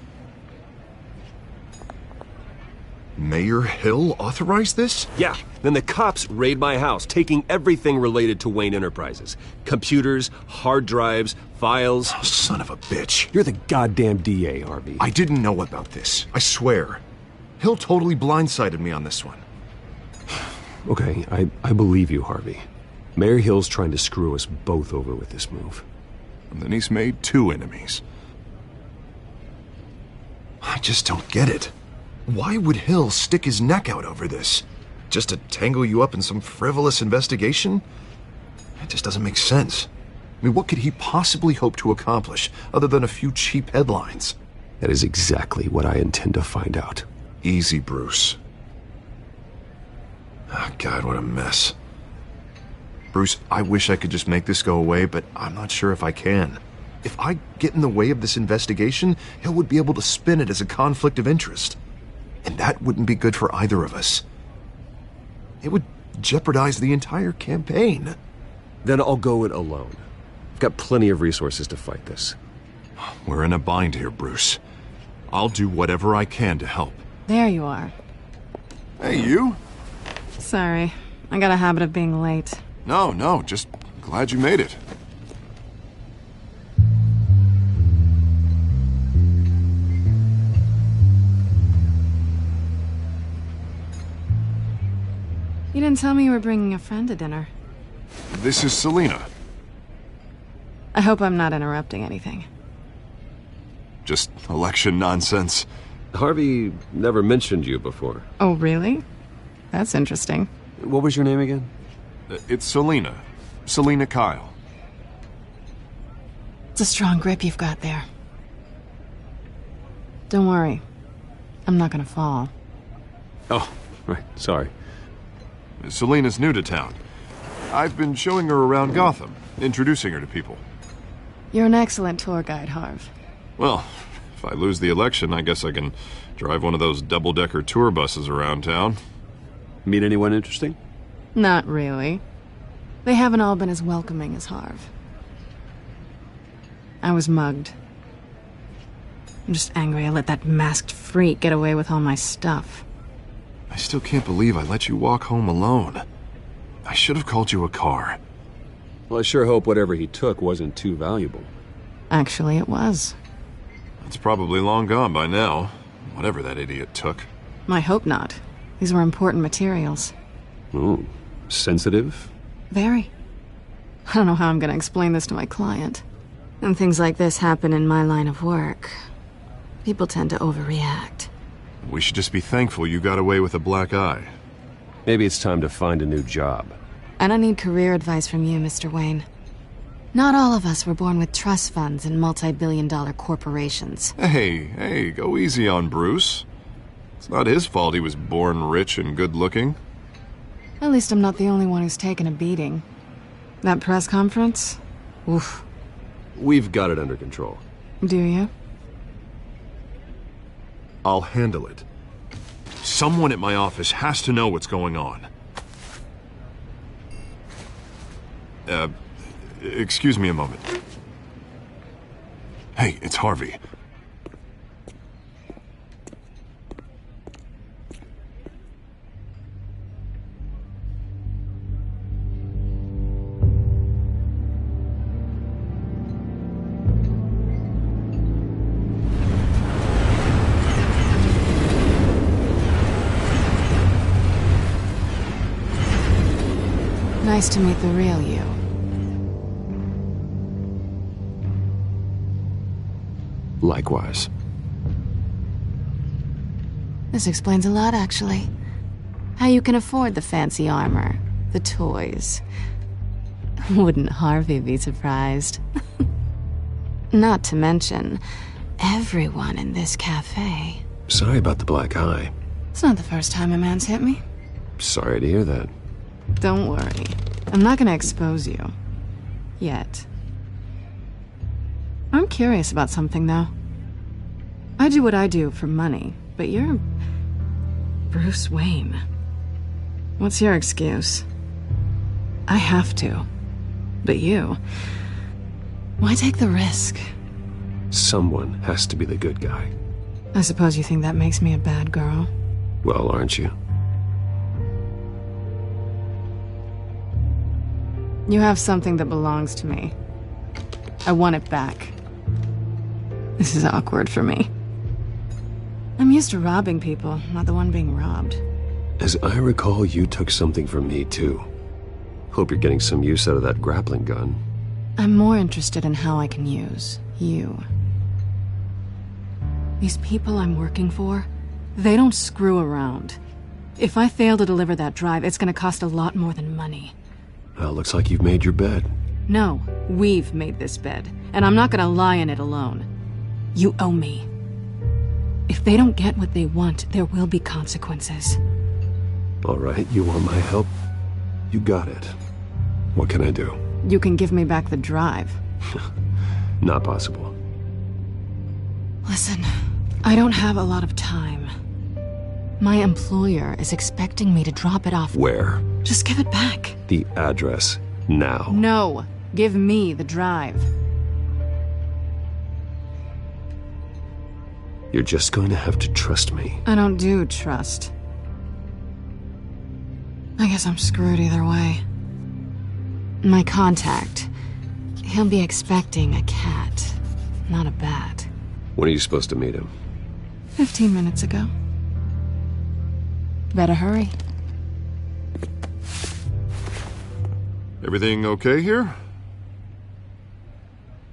Mayor Hill authorized this? Yeah, then the cops raid my house, taking everything related to Wayne Enterprises. Computers, hard drives, files. Oh, son of a bitch. You're the goddamn DA, Harvey. I didn't know about this, I swear. Hill totally blindsided me on this one. Okay, I believe you, Harvey. Mayor Hill's trying to screw us both over with this move. And then he's made 2 enemies. I just don't get it. Why would Hill stick his neck out over this? Just to tangle you up in some frivolous investigation? It just doesn't make sense. I mean, what could he possibly hope to accomplish other than a few cheap headlines? That is exactly what I intend to find out. Easy, Bruce. Oh, God, what a mess. Bruce, I wish I could just make this go away, but I'm not sure if I can. If I get in the way of this investigation, Hill would be able to spin it as a conflict of interest. And that wouldn't be good for either of us. It would jeopardize the entire campaign. Then I'll go it alone. I've got plenty of resources to fight this. We're in a bind here, Bruce. I'll do whatever I can to help. There you are. Hey, you? Sorry. I got a habit of being late. No, just glad you made it. You didn't tell me you were bringing a friend to dinner. This is Selina. I hope I'm not interrupting anything. Just election nonsense. Harvey never mentioned you before. Oh, really? That's interesting. What was your name again? It's Selina. Selina Kyle. It's a strong grip you've got there. Don't worry. I'm not gonna fall. Oh, right. Sorry. Selina's new to town. I've been showing her around Gotham, introducing her to people. You're an excellent tour guide, Harv. Well, if I lose the election, I guess I can drive one of those double-decker tour buses around town. Meet anyone interesting? Not really. They haven't all been as welcoming as Harv. I was mugged. I'm just angry I let that masked freak get away with all my stuff. I still can't believe I let you walk home alone. I should have called you a car. Well, I sure hope whatever he took wasn't too valuable. Actually, it was. It's probably long gone by now, whatever that idiot took. I hope not. These were important materials. Ooh, sensitive? Very. I don't know how I'm gonna explain this to my client. When things like this happen in my line of work, people tend to overreact. We should just be thankful you got away with a black eye. Maybe it's time to find a new job. I don't need career advice from you, Mr. Wayne. Not all of us were born with trust funds and multi-billion-dollar corporations. Hey, go easy on Bruce. It's not his fault he was born rich and good-looking. At least I'm not the only one who's taken a beating. That press conference? Oof. We've got it under control. Do you? I'll handle it. Someone at my office has to know what's going on. Excuse me a moment. Hey, it's Harvey. Nice to meet the real you. Likewise. This explains a lot, actually. How you can afford the fancy armor, the toys. Wouldn't Harvey be surprised? Not to mention, everyone in this cafe. Sorry about the black eye. It's not the first time a man's hit me. Sorry to hear that. Don't worry. I'm not gonna expose you. Yet. I'm curious about something, though. I do what I do for money, but you're... Bruce Wayne. What's your excuse? I have to. But you... Why take the risk? Someone has to be the good guy. I suppose you think that makes me a bad girl? Well, aren't you? You have something that belongs to me. I want it back. This is awkward for me. I'm used to robbing people, not the one being robbed. As I recall, you took something from me, too. Hope you're getting some use out of that grappling gun. I'm more interested in how I can use you. These people I'm working for, they don't screw around. If I fail to deliver that drive, it's gonna cost a lot more than money. Well, looks like you've made your bed. No, we've made this bed, and I'm not gonna lie in it alone. You owe me. If they don't get what they want, there will be consequences. All right, you want my help? You got it. What can I do? You can give me back the drive. Not possible. Listen, I don't have a lot of time. My employer is expecting me to drop it off. Where? Just give it back. The address, now. No, give me the drive. You're just going to have to trust me. I don't do trust. I guess I'm screwed either way. My contact, he'll be expecting a cat, not a bat. When are you supposed to meet him? 15 minutes ago. Better hurry. Everything okay here?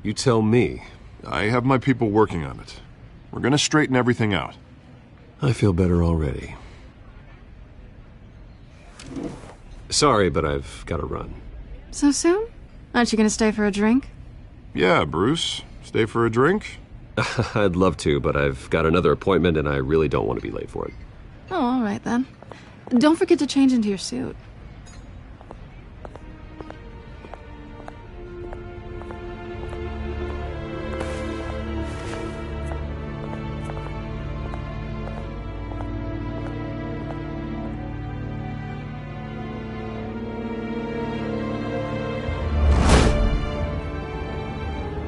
You tell me. I have my people working on it. We're gonna straighten everything out. I feel better already. Sorry, but I've got to run. So soon? Aren't you gonna stay for a drink? Yeah, Bruce. Stay for a drink? I'd love to, but I've got another appointment and I really don't want to be late for it. Oh, all right then. Don't forget to change into your suit.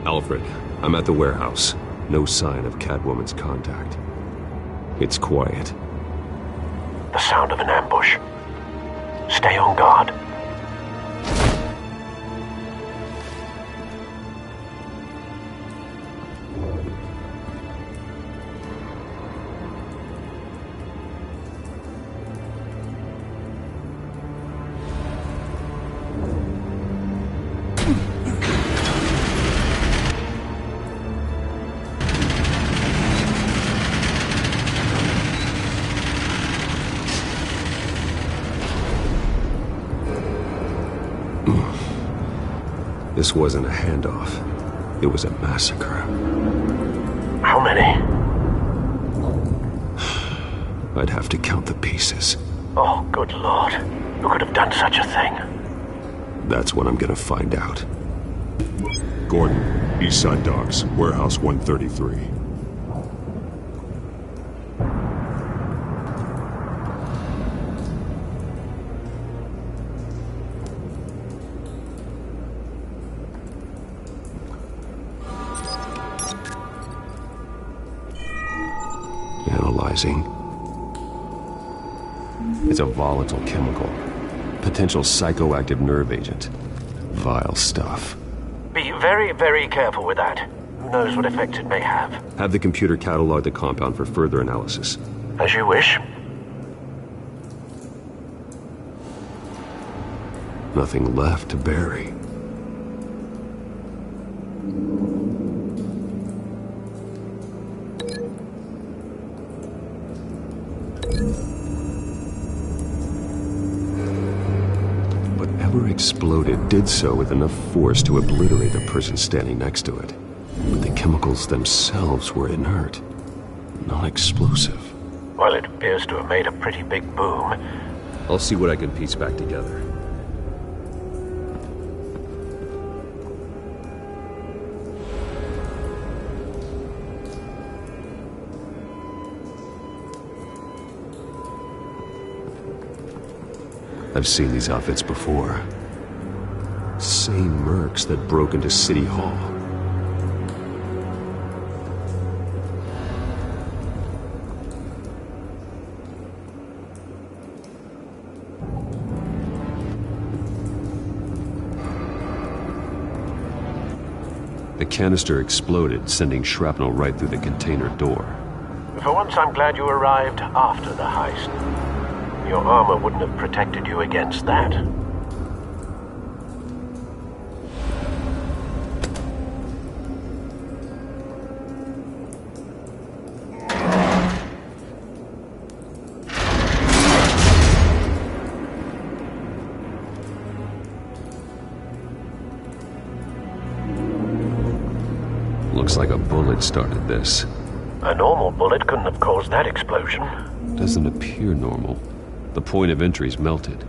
Alfred, I'm at the warehouse. No sign of Catwoman's contact. It's quiet. The sound of an ambush. Stay on guard. This wasn't a handoff. It was a massacre. How many? I'd have to count the pieces. Oh, good lord. Who could have done such a thing? That's what I'm gonna find out. Gordon, Eastside Docks, Warehouse 133. Analyzing. It's a volatile chemical. Potential psychoactive nerve agent. Vile stuff. Be very, very careful with that. Who knows what effect it may have. Have the computer catalog the compound for further analysis. As you wish. Nothing left to bury. Whatever exploded did so with enough force to obliterate the person standing next to it. But the chemicals themselves were inert, non-explosive. Well, it appears to have made a pretty big boom. I'll see what I can piece back together. I've seen these outfits before. Same mercs that broke into City Hall. The canister exploded, sending shrapnel right through the container door. For once, I'm glad you arrived after the heist. Your armor wouldn't have protected you against that. Looks like a bullet started this. A normal bullet couldn't have caused that explosion. Doesn't appear normal. The point of entry's melted.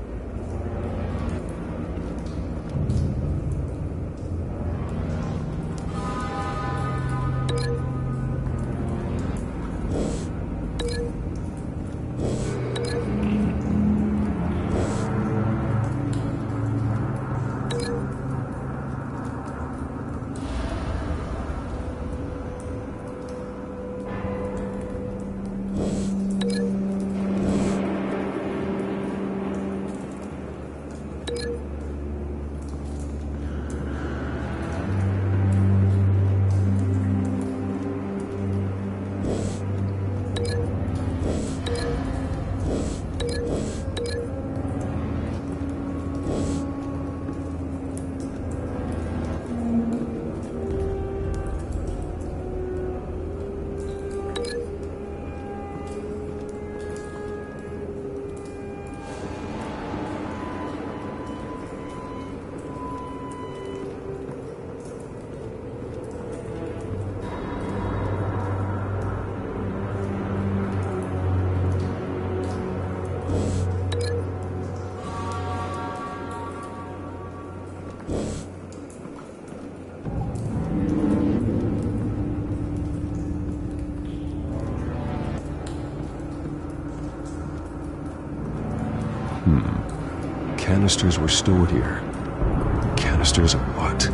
Canisters were stored here. Canisters of what?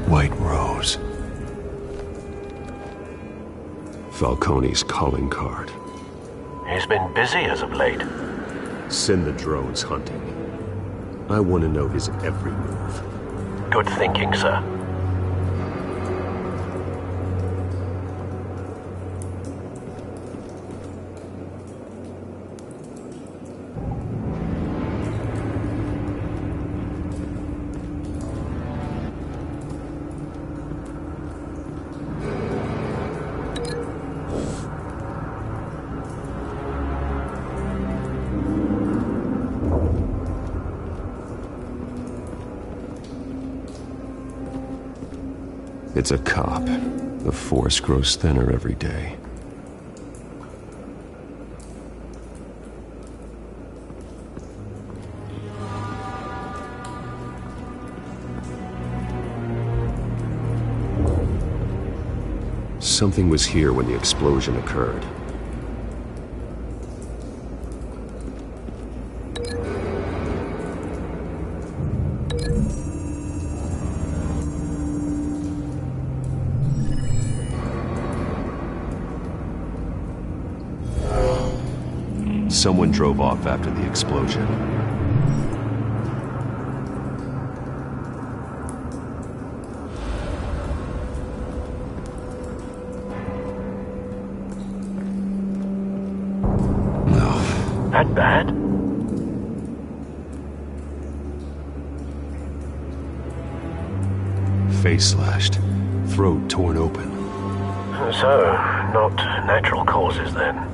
White Rose. Falcone's calling card. He's been busy as of late. Send the drones hunting. I want to know his every move. Good thinking, sir. It's a cop. The force grows thinner every day. Something was here when the explosion occurred. Someone drove off after the explosion. No. That bad? Face slashed, throat torn open. So, not natural causes then.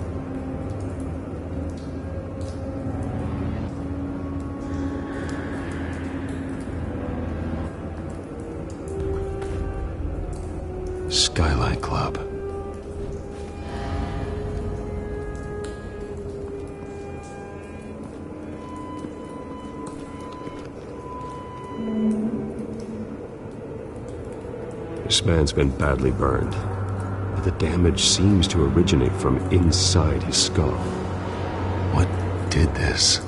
Skyline Club. This man's been badly burned, but the damage seems to originate from inside his skull. What did this?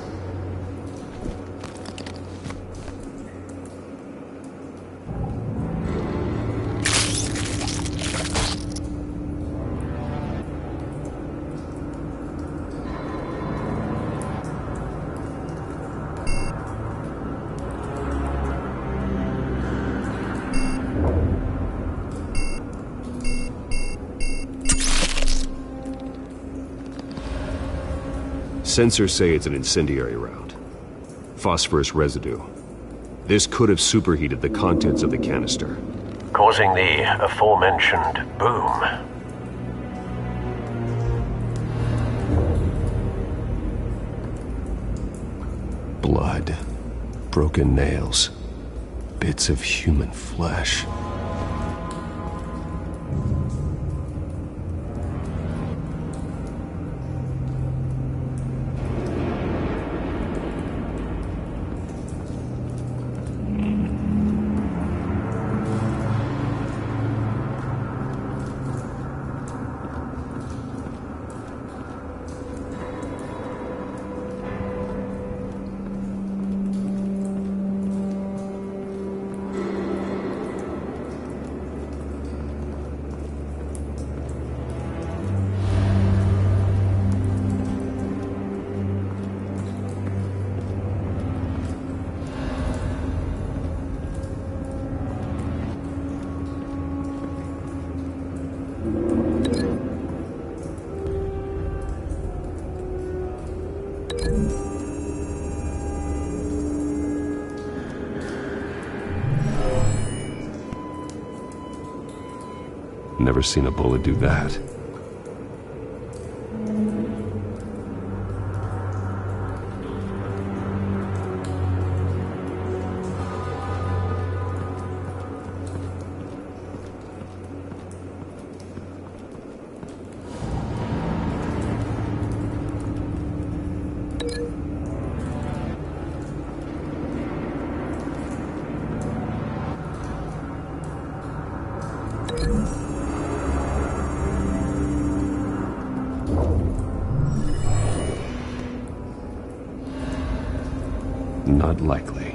Sensors say it's an incendiary round. Phosphorus residue. This could have superheated the contents of the canister, causing the aforementioned boom. Blood, broken nails, bits of human flesh. Never seen a bullet do that. Not likely.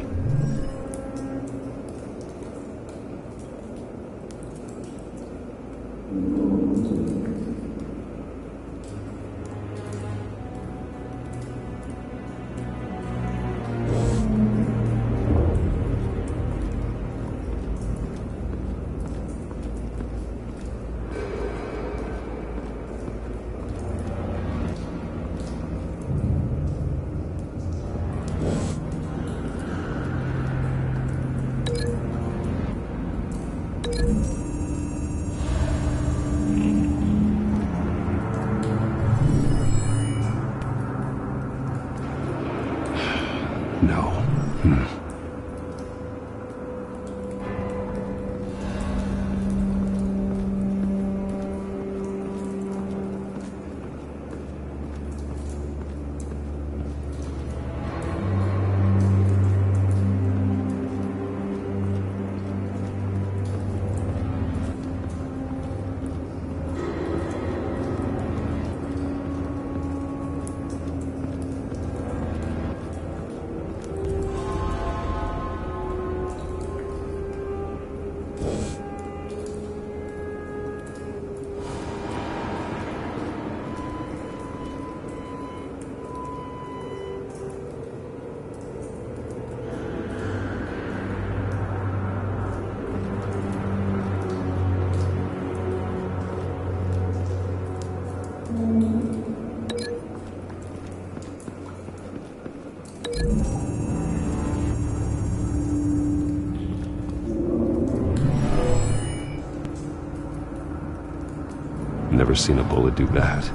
No. Never seen a bullet do that.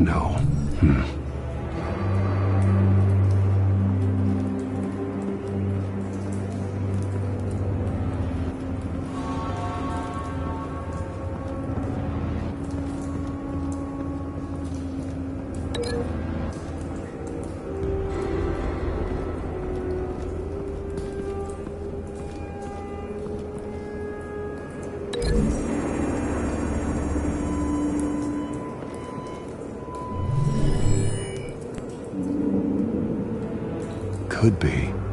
know. Could be.